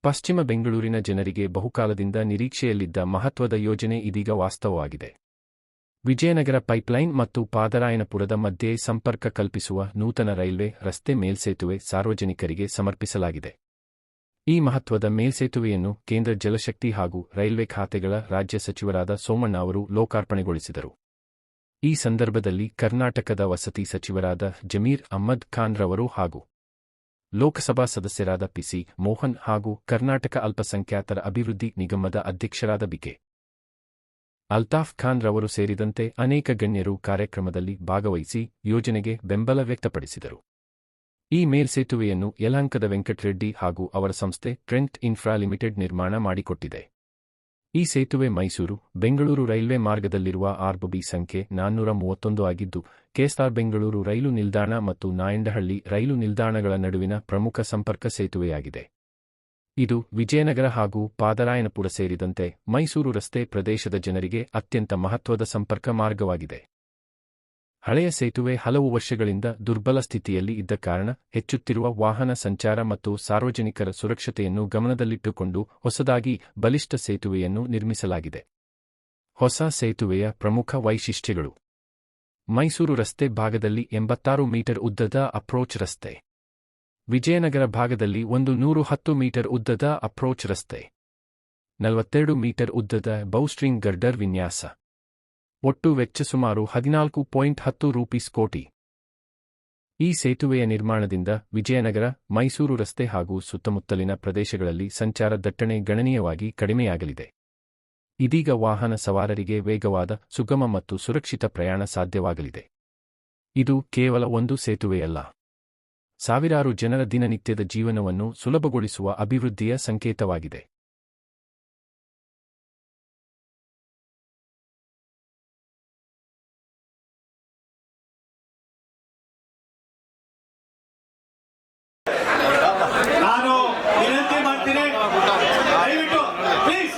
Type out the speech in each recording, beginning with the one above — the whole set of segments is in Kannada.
ಪಶ್ಚಿಮ ಬೆಂಗಳೂರಿನ ಜನರಿಗೆ ಬಹುಕಾಲದಿಂದ ನಿರೀಕ್ಷೆಯಲ್ಲಿದ್ದ ಮಹತ್ವದ ಯೋಜನೆ ಇದೀಗ ವಾಸ್ತವವಾಗಿದೆ. ವಿಜಯನಗರ ಪೈಪ್ಲೈನ್ ಮತ್ತು ಪಾದರಾಯನಪುರದ ಮಧ್ಯೆ ಸಂಪರ್ಕ ಕಲ್ಪಿಸುವ ನೂತನ ರೈಲ್ವೆ ರಸ್ತೆ ಮೇಲ್ಸೇತುವೆ ಸಾರ್ವಜನಿಕರಿಗೆ ಸಮರ್ಪಿಸಲಾಗಿದೆ. ಈ ಮಹತ್ವದ ಮೇಲ್ಸೇತುವೆಯನ್ನು ಕೇಂದ್ರ ಜಲಶಕ್ತಿ ಹಾಗೂ ರೈಲ್ವೆ ಖಾತೆಗಳ ರಾಜ್ಯ ಸಚಿವರಾದ ಸೋಮಣ್ಣ ಅವರು ಲೋಕಾರ್ಪಣೆಗೊಳಿಸಿದರು. ಈ ಸಂದರ್ಭದಲ್ಲಿ ಕರ್ನಾಟಕದ ವಸತಿ ಸಚಿವರಾದ ಜಮೀರ್ ಅಹ್ಮದ್ ಖಾನ್ ರವರು ಹಾಗೂ ಲೋಕಸಭಾ ಸದಸ್ಯರಾದ ಪಿಸಿ ಮೋಹನ್ ಹಾಗೂ ಕರ್ನಾಟಕ ಅಲ್ಪಸಂಖ್ಯಾತರ ಅಭಿವೃದ್ಧಿ ನಿಗಮದ ಅಧ್ಯಕ್ಷರಾದ ಬಿಕೆ ಅಲ್ತಾಫ್ ಖಾನ್ ರವರು ಸೇರಿದಂತೆ ಅನೇಕ ಗಣ್ಯರು ಕಾರ್ಯಕ್ರಮದಲ್ಲಿ ಭಾಗವಹಿಸಿ ಯೋಜನೆಗೆ ಬೆಂಬಲ ವ್ಯಕ್ತಪಡಿಸಿದರು. ಈ ಮೇಲ್ಸೇತುವೆಯನ್ನು ಯಲಹಂಕದ ವೆಂಕಟರೆಡ್ಡಿ ಹಾಗೂ ಅವರ ಸಂಸ್ಥೆ ಟ್ರೆಂಟ್ ಇನ್ಫ್ರಾ ಲಿಮಿಟೆಡ್ ನಿರ್ಮಾಣ ಮಾಡಿಕೊಟ್ಟಿದೆ. ಈ ಸೇತುವೆ ಮೈಸೂರು ಬೆಂಗಳೂರು ರೈಲ್ವೆ ಮಾರ್ಗದಲ್ಲಿರುವ ಆರ್ಬಿ ಸಂಖ್ಯೆ 431 ಆಗಿದ್ದು, ಕೆಎಸ್ಆರ್ ಬೆಂಗಳೂರು ರೈಲು ನಿಲ್ದಾಣ ಮತ್ತು ನಾಯಂಡಹಳ್ಳಿ ರೈಲು ನಿಲ್ದಾಣಗಳ ನಡುವಿನ ಪ್ರಮುಖ ಸಂಪರ್ಕ ಸೇತುವೆಯಾಗಿದೆ. ಇದು ವಿಜಯನಗರ ಹಾಗೂ ಪಾದರಾಯನಪುರ ಸೇರಿದಂತೆ ಮೈಸೂರು ರಸ್ತೆ ಪ್ರದೇಶದ ಜನರಿಗೆ ಅತ್ಯಂತ ಮಹತ್ವದ ಸಂಪರ್ಕ ಮಾರ್ಗವಾಗಿದೆ. ಹಳೆಯ ಸೇತುವೆ ಹಲವು ವರ್ಷಗಳಿಂದ ದುರ್ಬಲ ಸ್ಥಿತಿಯಲ್ಲಿ ಇದ್ದ ಕಾರಣ ಹೆಚ್ಚುತ್ತಿರುವ ವಾಹನ ಸಂಚಾರ ಮತ್ತು ಸಾರ್ವಜನಿಕರ ಸುರಕ್ಷತೆಯನ್ನು ಗಮನದಲ್ಲಿಟ್ಟುಕೊಂಡು ಹೊಸದಾಗಿ ಬಲಿಷ್ಠ ಸೇತುವೆಯನ್ನು ನಿರ್ಮಿಸಲಾಗಿದೆ. ಹೊಸ ಸೇತುವೆಯ ಪ್ರಮುಖ ವೈಶಿಷ್ಟ್ಯಗಳು: ಮೈಸೂರು ರಸ್ತೆ ಭಾಗದಲ್ಲಿ 86 ಮೀಟರ್ ಉದ್ದದ ಅಪ್ರೋಚ್ ರಸ್ತೆ. ವಿಜಯನಗರ ಭಾಗದಲ್ಲಿ 110 ಮೀಟರ್ ಉದ್ದದ ಅಪ್ರೋಚ್ ರಸ್ತೆ. 42 ಮೀಟರ್ ಉದ್ದದ ಬೌಸ್ಟ್ರಿಂಗ್ ಗರ್ಡರ್ ವಿನ್ಯಾಸ. ಒಟ್ಟು ವೆಚ್ಚ ಸುಮಾರು 14.10 ಕೋಟಿ. ಈ ಸೇತುವೆಯ ನಿರ್ಮಾಣದಿಂದ ವಿಜಯನಗರ, ಮೈಸೂರು ರಸ್ತೆ ಹಾಗೂ ಸುತ್ತಮುತ್ತಲಿನ ಪ್ರದೇಶಗಳಲ್ಲಿ ಸಂಚಾರ ದಟ್ಟಣೆ ಗಣನೀಯವಾಗಿ ಕಡಿಮೆಯಾಗಲಿದೆ. ಇದೀಗ ವಾಹನ ಸವಾರರಿಗೆ ವೇಗವಾದ, ಸುಗಮ ಮತ್ತು ಸುರಕ್ಷಿತ ಪ್ರಯಾಣ ಸಾಧ್ಯವಾಗಲಿದೆ. ಇದು ಕೇವಲ ಒಂದು ಸೇತುವೆಯಲ್ಲ, ಸಾವಿರಾರು ಜನರ ದಿನನಿತ್ಯದ ಜೀವನವನ್ನು ಸುಲಭಗೊಳಿಸುವ ಅಭಿವೃದ್ಧಿಯ ಸಂಕೇತವಾಗಿದೆ. ನಾನು ವಿನಂತಿ ಮಾಡ್ತೀನಿ, ದಯವಿಟ್ಟು ಪ್ಲೀಸ್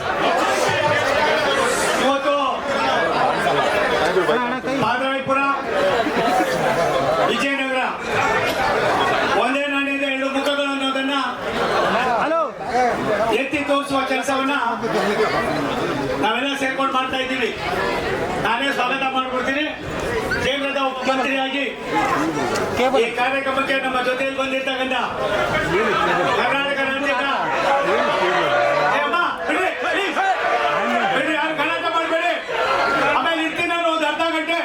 ಇವತ್ತು ಪಾದರಾಯಪುರ ವಿಜಯನಗರ ಒಂದೇ ನಾಣ್ಯದ ಎರಡು ಮುಖಗಳು ಅನ್ನೋದನ್ನ ಎತ್ತಿ ತೋರಿಸುವ ಕೆಲಸವನ್ನ ನಾವೆಲ್ಲ ಸೇರ್ಕೊಂಡು ಮಾಡ್ತಾ ಇದ್ದೀವಿ. ನಾನೇ ಸ್ವಾಗತ ಮಾಡ್ಕೊಡ್ತೀನಿ. ಕೇಂದ್ರದ ಮುಖ್ಯಮಂತ್ರಿಯಾಗಿ ಈ ಕಾರ್ಯಕ್ರಮಕ್ಕೆ ನಮ್ಮ ಜೊತೆಯಲ್ಲಿ ಬಂದಿರ್ತಕ್ಕಂಥ ಕರ್ನಾಟಕ ರಾಜ್ಯದ ಬಿಡ್ರಿ, ಯಾರು ಗಲಾಟೆ ಮಾಡಬೇಡಿ. ಆಮೇಲೆ ಇರ್ತೀನಿ ನಾನು ಒಂದು ಅರ್ಧ ಗಂಟೆ.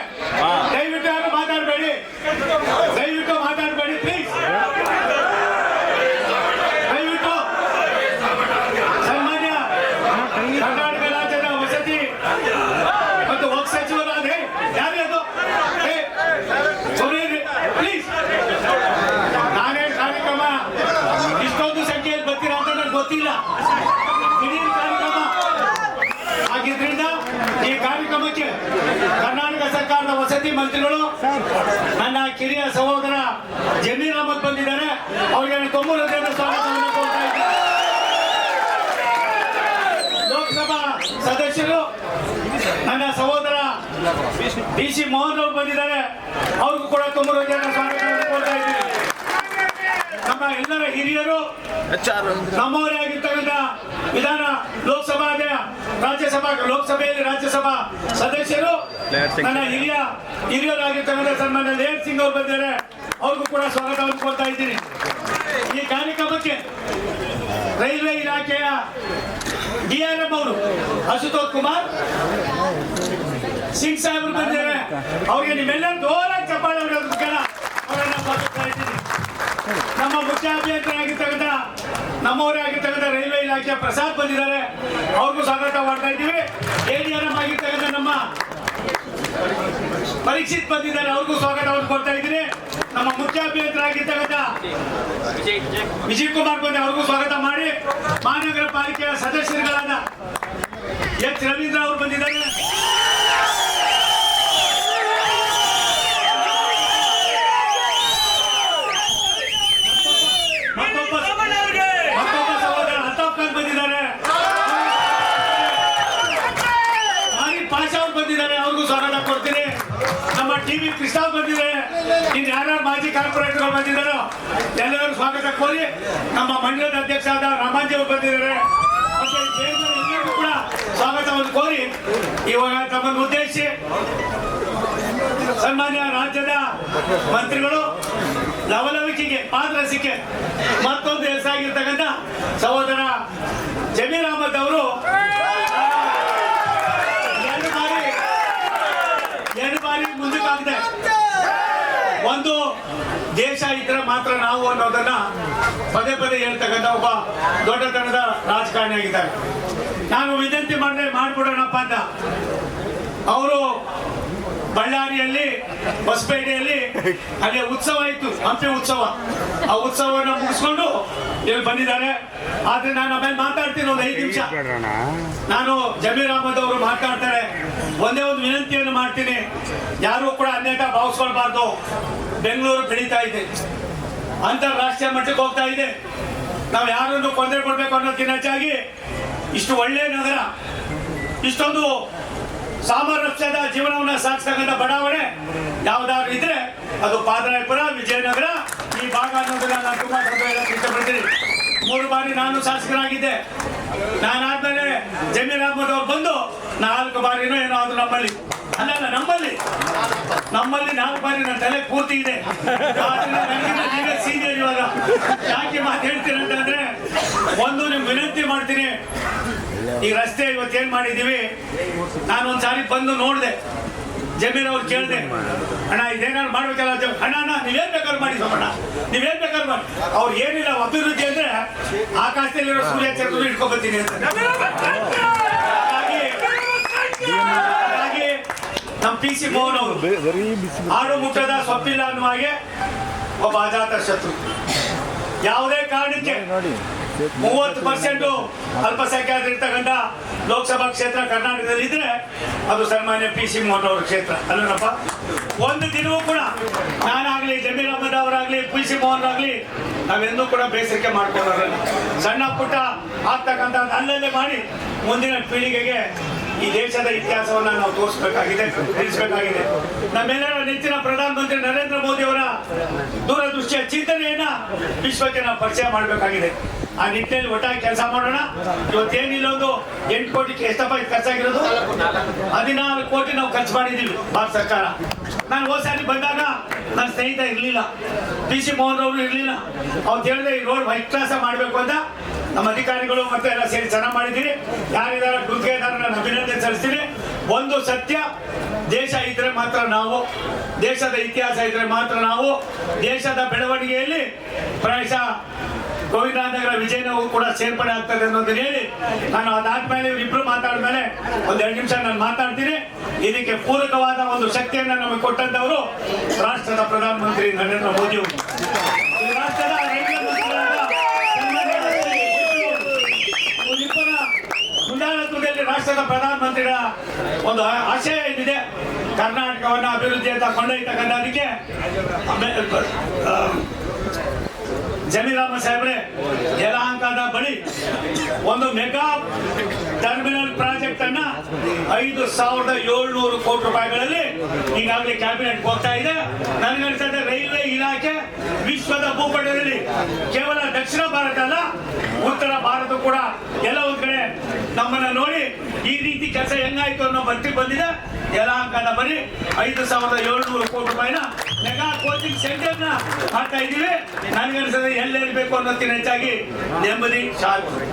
ದಯವಿಟ್ಟು ಯಾರು ಮಾತಾಡಬೇಡಿ, ದಯವಿಟ್ಟು ಮಾತಾಡಬೇಡಿ ಪ್ಲೀಸ್. ದಯವಿಟ್ಟು ಸನ್ಮಾನ್ಯ ಕರ್ನಾಟಕ ರಾಜ್ಯದ ವಸತಿ ಮತ್ತು ವಕ್ಫ್ ಸಚಿವರಾದ ಯಾರೇ ಅದು ಪ್ಲೀಸ್, ನಾನೇ ಕಾರ್ಯಕ್ರಮ ಇಷ್ಟೊಂದು ಸಂಖ್ಯೆಯಲ್ಲಿ ಬರ್ತೀರಾ ಅಂತ ನನಗೆ ಗೊತ್ತಿಲ್ಲ. ಇಡೀ ಕಾರ್ಯಕ್ರಮ ಆಗಿದ್ರಿಂದ ಈ ಕಾರ್ಯಕ್ರಮಕ್ಕೆ ಕರ್ನಾಟಕ ಸರ್ಕಾರದ ವಸತಿ ಮಂತ್ರಿಗಳು ನನ್ನ ಕಿರಿಯ ಸಹೋದರ ಜಮೀರ್ ಅಹ್ಮದ್ ಬಂದಿದ್ದಾರೆ. ಅವರಿಗೆ ತೊಂಬೂರು ಹೃದಯದ ಸ್ವಾಗತವನ್ನು ಕೋರ್ತಾ ಇದ್ದಾರೆ. ಲೋಕಸಭಾ ಸದಸ್ಯರು ನನ್ನ ಸಹೋದರ ಪಿಸಿ ಮೋಹನ್ ಅವರು ಬಂದಿದ್ದಾರೆ. ಅವ್ರಿಗೂ ಕೂಡ ತೊಂಬೂರು ಹೃದಯದ ಸ್ವಾಗತವನ್ನು ಕೋರ್ತಾ ಇದ್ದೀನಿ. ನಮ್ಮ ಎಲ್ಲರ ಹಿರಿಯರು, ನಮ್ಮವರೇ ಆಗಿರ್ತಕ್ಕಂಥ ವಿಧಾನ ಲೋಕಸಭೆಯಲ್ಲಿ ರಾಜ್ಯಸಭಾ ಸದಸ್ಯರು, ನನ್ನ ಹಿರಿಯರಾಗಿರ್ತಕ್ಕಂಥ ಸನ್ಮಾನ್ಯ ಲೇರ್ ಸಿಂಗ್ ಅವರು ಬಂದಿದ್ದಾರೆ. ಅವ್ರಿಗೂ ಕೂಡ ಸ್ವಾಗತವನ್ನು ಕೋರ್ತಾ ಇದ್ದೀನಿ. ಈ ಕಾರ್ಯಕ್ರಮಕ್ಕೆ ರೈಲ್ವೆ ಇಲಾಖೆಯ DRM ಅವರು ಅಶುತೋಷ್ ಕುಮಾರ್ ಸಿಂಗ್ ಸಾಹೇಬರು ಬಂದಿದ್ದಾರೆ. ಅವರಿಗೆ ನಿಮ್ಮೆಲ್ಲರ ಜೋರಾಗಿ ಚಪ್ಪಾಳೆ ಹೊಡೆಯೋದಕ್ಕೋಸ್ಕರ ಅವರನ್ನ ಸ್ವಾಗತಿಸ್ತಾ ಇದ್ದೀನಿ. ನಮ್ಮ ಮುಖ್ಯ ಅಭಿಯಂತರಾಗಿರ್ತಕ್ಕಂಥ ನಮ್ಮವರೇ ಆಗಿರ್ತಕ್ಕಂಥ ರೈಲ್ವೆ ಇಲಾಖೆಯ ಪ್ರಸಾದ್ ಬಂದಿದ್ದಾರೆ. ಅವ್ರಿಗೂ ಸ್ವಾಗತ ಮಾಡ್ತಾ ಇದ್ದೀವಿ. ADRM ಆಗಿರ್ತಕ್ಕಂಥ ನಮ್ಮ ಪರೀಕ್ಷಿತ್ ಬಂದಿದ್ದಾರೆ. ಅವ್ರಿಗೂ ಸ್ವಾಗತವನ್ನು ಕೊಡ್ತಾ ಇದ್ದೀನಿ. ನಮ್ಮ ಮುಖ್ಯ ಅಭಿಯಂತರಾಗಿರ್ತಕ್ಕಂಥ ವಿಜಯ್ ಕುಮಾರ್ ಬಂದ ಅವ್ರಿಗೂ ಸ್ವಾಗತ ಮಾಡಿ. ಮಹಾನಗರ ಪಾಲಿಕೆಯ ಸದಸ್ಯರುಗಳಾದ ಎಚ್ ರವೀಂದ್ರ ಅವರು ಬಂದಿದ್ದಾರೆ. ಮತ್ತೊಬ್ಬ ಸಹೋದರ ಅಲ್ತಾಫ್ ಖಾನ್ ಬಂದಿದ್ದಾರೆ. ಪಾಷಾ ಅವರು ಬಂದಿದ್ದಾರೆ. ಅವ್ರಿಗೂ ಸ್ವಾಗತ ಕೊಡ್ತೀನಿ. ನಮ್ಮ ಟಿವಿ ಕೃಷ್ಣ ಬಂದಿದ್ದಾರೆ, ಇನ್ನು ಯಾರ್ಯಾರು ಮಾಜಿ ಕಾರ್ಪೊರೇಟರ್ಗಳು ಬಂದಿದ್ದಾರೋ ಎಲ್ಲರೂ ಸ್ವಾಗತ ಕೋರಿ, ನಮ್ಮ ಮಂಡಲದ ಅಧ್ಯಕ್ಷ ಆದ ರಾಮಾಂಜಿ ಅವರು ಬಂದಿದ್ದಾರೆ, ಮತ್ತೆ ಎಲ್ಲರಿಗೂ ಕೂಡ ಸ್ವಾಗತವನ್ನು ಕೋರಿ ಇವಾಗ ತಮ್ಮನ್ನು ಉದ್ದೇಶಿಸಿ ಸನ್ಮಾನ್ಯ ರಾಜ್ಯದ ಮಂತ್ರಿಗಳು ಲವಲವಿಕೆಗೆ ಪಾದರಸಿಕೆ ಮತ್ತೊಂದು ಹೆಸರಾಗಿರ್ತಕ್ಕಂಥ ಸಹೋದರ ಜಮೀರ್ ಅಹಮದ್ ಅವರು ಎರಡು ಬಾರಿ ಮುಂದಕ್ಕಾಗಿದೆ. ಒಂದು ದೇಶ ಇದ್ರೆ ಮಾತ್ರ ನಾವು ಅನ್ನೋದನ್ನ ಪದೇ ಪದೇ ಹೇಳ್ತಕ್ಕಂಥ ಒಬ್ಬ ದೊಡ್ಡತನದ ರಾಜಕಾರಣಿ ಆಗಿದ್ದಾರೆ. ನಾನು ವಿನಂತಿ ಮಾಡಿದ್ರೆ ಮಾಡ್ಬಿಡೋಣಪ್ಪ ಅಂತ. ಅವರು ಬಳ್ಳಾರಿಯಲ್ಲಿ ಹೊಸಪೇಟೆಯಲ್ಲಿ ಅಲ್ಲಿ ಉತ್ಸವ ಇತ್ತು, ಹಂಪಿ ಉತ್ಸವ. ಆ ಉತ್ಸವವನ್ನು ಮುಗಿಸ್ಕೊಂಡು ಇಲ್ಲಿ ಬಂದಿದ್ದಾರೆ. ಆದ್ರೆ ನಾನು ಆಮೇಲೆ ಮಾತಾಡ್ತೀನಿ ಒಂದು 5 ನಿಮಿಷ. ನಾನು ಜಮೀರ್ ಅಹಮದ್ ಅವರು ಮಾತಾಡ್ತಾರೆ. ಒಂದೇ ಒಂದು ವಿನಂತಿಯನ್ನು ಮಾಡ್ತೀನಿ, ಯಾರು ಕೂಡ ಅನ್ಯತಾ ಭಾವಿಸ್ಕೊಳ್ಬಾರ್ದು. ಬೆಂಗಳೂರು ಬೆಳೀತಾ ಇದೆ, ಅಂತಾರಾಷ್ಟ್ರೀಯ ಮಟ್ಟಕ್ಕೆ ಹೋಗ್ತಾ ಇದೆ. ನಾವು ಯಾರನ್ನು ತೊಂದರೆ ಕೊಡ್ಬೇಕು ಅನ್ನೋದಕ್ಕಿಂತ ಹೆಚ್ಚಾಗಿ ಇಷ್ಟು ಒಳ್ಳೆಯ ನಗರ, ಇಷ್ಟೊಂದು ಸಾಮರಸ್ಯದ ಜೀವನವನ್ನ ಸಾಗಿಸ್ತಕ್ಕಂಥ ಬಡಾವಣೆ ಯಾವ್ದಾದ್ರು ಇದ್ರೆ ಅದು ಪಾದರಾಯಪುರ, ವಿಜಯನಗರ ಈ ಭಾಗ ಅನ್ನೋದನ್ನ ನಾನು ತುಂಬಾ ಇಷ್ಟಪಡ್ತೀನಿ. 3 ಬಾರಿ ನಾನು ಶಾಸಕರಾಗಿದ್ದೆ. ನಾನಾದ್ಮೇಲೆ ಜಮೀರ್ ಅಹಮದ್ ಅವ್ರು ಬಂದು 4 ಬಾರಿನೂ ಏನೋ ಅದು ನಮ್ಮಲ್ಲಿ ನಮ್ಮಲ್ಲಿ 4 ಬಾರಿ ನನ್ನ ತಲೆ ಪೂರ್ತಿ ಇದೆ. ಸೀನಿಯರ್ ಇವಾಗ ಯಾಕೆ ಮಾತು ಹೇಳ್ತೀನಿ ಅಂತಂದ್ರೆ, ಒಂದು ನಿಮ್ಗೆ ವಿನಂತಿ ಮಾಡ್ತೀನಿ. ಈ ರಸ್ತೆ ಇವತ್ತೇನ್ ಮಾಡಿದೀವಿ, ನಾನು ಒಂದ್ಸಾರಿ ಬಂದು ನೋಡಿದೆ. ಜಮೀರ್ ಅವ್ರು ಕೇಳಿದೆ, ಅಣ್ಣ ಇದೇನಾದ್ರು ಮಾಡ್ಬೇಕಲ್ಲ. ಅಣ್ಣ ನೀವೇನ್ ಬೇಕಾದ್ರು ಮಾಡಿ ಸೋಮಣ್ಣ, ನೀವೇನ್ ಬೇಕಾದ್ರು ಮಾಡಿ. ಅವ್ರು ಏನಿಲ್ಲ, ಅಭಿವೃದ್ಧಿ ಅಂದ್ರೆ ಆಕಾಶದಲ್ಲಿರೋ ಸೂರ್ಯ ಚಂದ್ರ ಇಟ್ಕೊಬತ್ತೀನಿ ಅಂತ. ಹಾಗಾಗಿ ನಮ್ಮ PC ಮೋಹನ್ ಅವರು ಆಡು ಮುಟ್ಟದ ಸೊಪ್ಪಿಲ್ಲ ಅನ್ನುವ ಹಾಗೆ ಒಬ್ಬ ಅಜಾತ ಶತ್ರು. ಯಾವುದೇ ಕಾರಣಕ್ಕೆ 30% ಅಲ್ಪಸಂಖ್ಯಾತರಿರ್ತಕ್ಕಂಥ ಲೋಕಸಭಾ ಕ್ಷೇತ್ರ ಕರ್ನಾಟಕದಲ್ಲಿ ಇದ್ರೆ ಅದು ಸನ್ಮಾನ್ಯ PC ಮೋಹನ್ ಅವರ ಕ್ಷೇತ್ರ ಅಲ್ಲನಪ್ಪ. ಒಂದು ದಿನವೂ ಕೂಡ ನಾನಾಗ್ಲಿ, ಜಮೀರ್ ಅಹಮದ್ ಅವರಾಗ್ಲಿ, PC ಮೋಹನ್ ಆಗ್ಲಿ ನಾವೆಂದೂ ಕೂಡ ಬೇಸರಿಕೆ ಮಾಡ್ಕೊಳ್ಳೋರಲ್ಲ. ಸಣ್ಣ ಪುಟ್ಟ ಆಗ್ತಕ್ಕಂಥ ಅಲ್ಲಲ್ಲೇ ಮಾಡಿ ಮುಂದಿನ ಪೀಳಿಗೆಗೆ ಈ ದೇಶದ ಇತಿಹಾಸವನ್ನ ನಾವು ತೋರಿಸಬೇಕಾಗಿದೆ, ತಿಳಿಸಬೇಕಾಗಿದೆ. ನಮ್ಮೆಲ್ಲರ ನೆಚ್ಚಿನ ಪ್ರಧಾನಮಂತ್ರಿ ನರೇಂದ್ರ ಮೋದಿ ಅವರ ದೂರದೃಷ್ಟಿಯ ಚಿಂತನೆಯನ್ನ ವಿಶ್ವಕ್ಕೆ ನಾವು ಪರಿಚಯ ಮಾಡಬೇಕಾಗಿದೆ. ಆ ನಿಟ್ಟಿನಲ್ಲಿ ಒಟ್ಟಾಗಿ ಕೆಲಸ ಮಾಡೋಣ. ಇವತ್ತೇನಿಲ್ಲ, ಒಂದು 8 ಕೋಟಿ ಎಷ್ಟಪ್ಪ ಖರ್ಚಾಗಿರೋದು? 14 ಕೋಟಿ ನಾವು ಖರ್ಚು ಮಾಡಿದ್ದೀವಿ ಭಾರತ ಸರ್ಕಾರ. ನಾನು ಹೋದ್ಸಾರಿ ಬಂದಾಗ ನನ್ನ ಸ್ನೇಹಿತ ಇರಲಿಲ್ಲ, PC ಮೋಹನ್ ಅವರು ಇರಲಿಲ್ಲ. ಅವ್ರು ಹೇಳಿದ್ರೆ ಈ ರೋಡ್ ವೈಟ್ ಕ್ಲಾಸ ಮಾಡಬೇಕು ಅಂತ ನಮ್ಮ ಅಧಿಕಾರಿಗಳು ಮತ್ತೆ ಎಲ್ಲ ಸೇರಿ ಚೆನ್ನಾಗಿ ಮಾಡಿದ್ದೀರಿ. ಯಾರಿದ್ದಾರೆ ಗುತ್ತಿಗೆದಾರರನ್ನ ಅಭಿನಂದನೆ ಸಲ್ಲಿಸ್ತೀನಿ. ಒಂದು ಸತ್ಯ, ದೇಶ ಇದ್ರೆ ಮಾತ್ರ ನಾವು, ದೇಶದ ಇತಿಹಾಸ ಇದ್ರೆ ಮಾತ್ರ ನಾವು, ದೇಶದ ಬೆಳವಣಿಗೆಯಲ್ಲಿ ಪ್ರಾಯಶಃ ಗೋವಿಂದನಗರ ವಿಜಯನಗರ ಕೂಡ ಸೇರ್ಪಡೆ ಆಗ್ತದೆ ಅನ್ನೋದನ್ನ ಹೇಳಿ ನಾನು ಅದಾದ್ಮೇಲೆ ಇವರಿಬ್ರು ಮಾತಾಡಿದ್ಮೇಲೆ ಒಂದು 2 ನಿಮಿಷ ನಾನು ಮಾತಾಡ್ತೀನಿ. ಇದಕ್ಕೆ ಪೂರಕವಾದ ಒಂದು ಶಕ್ತಿಯನ್ನ ನಮಗೆ ಕೊಟ್ಟಂತವರು ರಾಷ್ಟ್ರದ ಪ್ರಧಾನಮಂತ್ರಿ ನರೇಂದ್ರ ಮೋದಿ ಅವರು. ಈ ರಾಷ್ಟ್ರದ ಮುಂದಾಳತ್ವದಲ್ಲಿ ರಾಷ್ಟ್ರದ ಪ್ರಧಾನಮಂತ್ರಿಗಳ ಒಂದು ಆಶಯ ಏನಿದೆ, ಕರ್ನಾಟಕವನ್ನು ಅಭಿವೃದ್ಧಿ ಅಂತ ಕೊಂಡೊಯ್ತಕ್ಕಂಥದಕ್ಕೆ ಜಮೀರ್ ಅಹಮದ್ ಸಾಹೇಬ್ರೆ ಯಲಹಂಕದ ಬಳಿ ಒಂದು ಮೆಗಾ ಟರ್ಮಿನಲ್ ಪ್ರಾಜೆಕ್ಟ್ ಅನ್ನ 5,700 ಕೋಟಿ ರೂಪಾಯಿಗಳಲ್ಲಿ ಈಗಾಗಲೇ ಕ್ಯಾಬಿನೆಟ್ ಹೋಗ್ತಾ ಇದೆ. ನನಗನ್ಸುತ್ತೆ ರೈಲ್ವೆ ಇಲಾಖೆ ವಿಶ್ವದ ಭೂಪಟದಲ್ಲಿ ಕೇವಲ ದಕ್ಷಿಣ ಭಾರತ ಅಲ್ಲ, ಉತ್ತರ ಭಾರತ ಕೂಡ ಎಲ್ಲ ಒಂದ್ ಕಡೆ ನಮ್ಮನ್ನ ನೋಡಿ ಈ ರೀತಿ ಕೆಲಸ ಹೆಂಗಾಯ್ತು ಅನ್ನೋ ಮಂತ್ರಿ ಬಂದಿದೆ. ಯಲಹಂಕದ ಬಳಿ 5,700 ಕೋಟಿ ರೂಪಾಯಿನ ಮೆಗಾ ಕೋಚಿಂಗ್ ಸೆಂಟರ್ ನ ಮಾಡ್ತಾ ಇದೀವಿ. ನನಗನ್ಸುತ್ತೆ ಎಲ್ಲಿರ್ಬೇಕು ಅನ್ನೋದಕ್ಕಿಂತ ಹೆಚ್ಚಾಗಿ ನೆಮ್ಮದಿ, ಶಾಂತಿ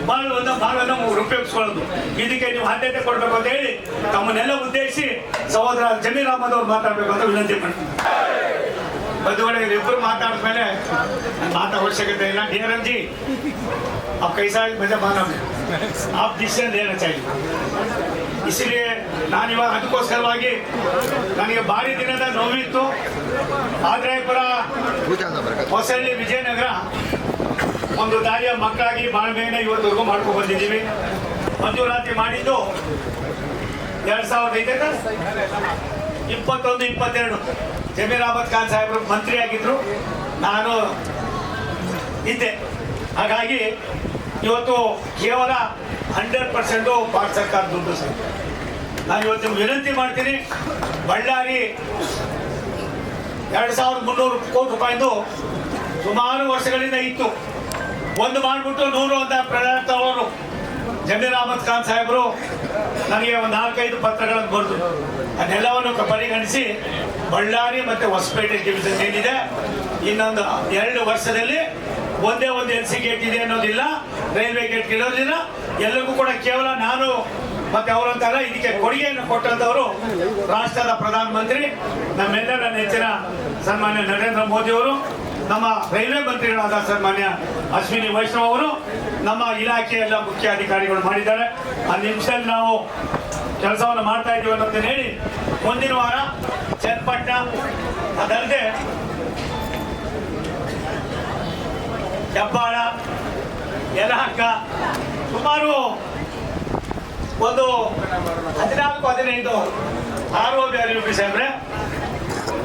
ಭಾಗವನ್ನು ಉಪಯೋಗಿಸ್ಕೊಳ್ಳೋದು, ಇದಕ್ಕೆ ನೀವು ಆದ್ಯತೆ ಕೊಡ್ಬೇಕು ಅಂತ ಹೇಳಿ ತಮ್ಮನ್ನೆಲ್ಲ ಉದ್ದೇಶಿಸಿ ಸಹೋದರ ಜಮೀರ್ ಅಹಮದ್ ಅವರು ಮಾತಾಡ್ಬೇಕು ಅಂತ ವಿನಂತಿ ಮಾಡ್ತೀನಿ. बंधुगण इब्बर माताड़े बात आवश्यकता है डीआरएम जी आप कैसा मजा माना आप डिसीजन लेना चाहिए इसलिए नानी ಅದಕ್ಕೋಸ್ಕರವಾಗಿ ನನಗೆ ಭಾರಿ ದಿನದ ನೋವಿತ್ತು ಆದ್ರೇಪುರ ಹೊಸಳ್ಳಿ ವಿಜಯನಗರ ಒಂದು ದಾರಿಯ ಮಕ್ಕಳಾಗಿ ಬಾಳ್ಮೆಯನ್ನು ಇವತ್ತವರೆಗೂ ಮಾಡ್ಕೊಂಡು ಬಂದಿದ್ದೀವಿ ಮಂಜೂರಾತಿ ಮಾಡಿದ್ದು 2005 21-22 ಜಮೀರ್ ಅಹಮದ್ ಖಾನ್ ಸಾಹೇಬರು ಮಂತ್ರಿ ಆಗಿದ್ರು ನಾನು ಇದ್ದೆ ಹಾಗಾಗಿ ಇವತ್ತು ಕೇವಲ 100% ಭಾರತ ಸರ್ಕಾರ ದುಡ್ಡು ಸರ್ ನಾನು ಇವತ್ತು ನಿಮ್ಗೆ ವಿನಂತಿ ಮಾಡ್ತೀನಿ, ಬಳ್ಳಾರಿ 2300 ಕೋಟಿ ರೂಪಾಯಿದು ಸುಮಾರು ವರ್ಷಗಳಿಂದ ಇತ್ತು. ಒಂದು ಮಾಡಿಬಿಟ್ಟು 100 ಅಂತ ಪ್ರಧಾನ ಅವರು ಜಮೀರ್ ಅಹಮದ್ ಖಾನ್ ಸಾಹೇಬರು ನನಗೆ ಒಂದು 4-5 ಪತ್ರಗಳನ್ನು ಬರೆದು ಅದೆಲ್ಲವನ್ನು ಪರಿಗಣಿಸಿ ಬಳ್ಳಾರಿ ಮತ್ತು ಹೊಸಪೇಟೆ ಡಿವಿಷನ್ ಏನಿದೆ ಇನ್ನೊಂದು 2 ವರ್ಷದಲ್ಲಿ ಒಂದೇ ಒಂದು LC ಗೇಟ್ ಇದೆ ಅನ್ನೋದಿಲ್ಲ, ರೈಲ್ವೆ ಗೇಟ್ ಇರೋದಿಲ್ಲ. ಎಲ್ಲರಿಗೂ ಕೂಡ ಕೇವಲ ನಾನು ಮತ್ತೆ ಅವರಂತಲ್ಲ, ಇದಕ್ಕೆ ಕೊಡುಗೆಯನ್ನು ಕೊಟ್ಟಂತವರು ರಾಷ್ಟ್ರದ ಪ್ರಧಾನಮಂತ್ರಿ, ನಮ್ಮೆಲ್ಲರ ನೆಚ್ಚಿನ ಸನ್ಮಾನ್ಯ ನರೇಂದ್ರ ಮೋದಿ ಅವರು, ನಮ್ಮ ರೈಲ್ವೆ ಮಂತ್ರಿಗಳಾದ ಸನ್ಮಾನ್ಯ ಅಶ್ವಿನಿ ವೈಷ್ಣವ್ ಅವರು, ನಮ್ಮ ಇಲಾಖೆಯ ಎಲ್ಲ ಮುಖ್ಯ ಅಧಿಕಾರಿಗಳು ಮಾಡಿದ್ದಾರೆ. ಆ ನಿಮಿಷದಲ್ಲಿ ನಾವು ಕೆಲಸವನ್ನು ಮಾಡ್ತಾ ಇದ್ದೀವಿ ಅನ್ನೋದನ್ನ ಹೇಳಿ, ಮುಂದಿನ ವಾರ ಚನ್ನಪಟ್ಟಣ ಅದಲ್ಲದೆ ಹೆಬ್ಬಾಳ, ಯಲಹಂಕ ಸುಮಾರು ಒಂದು 14-15 ROB ಸಾಹೇಬ್ರೆ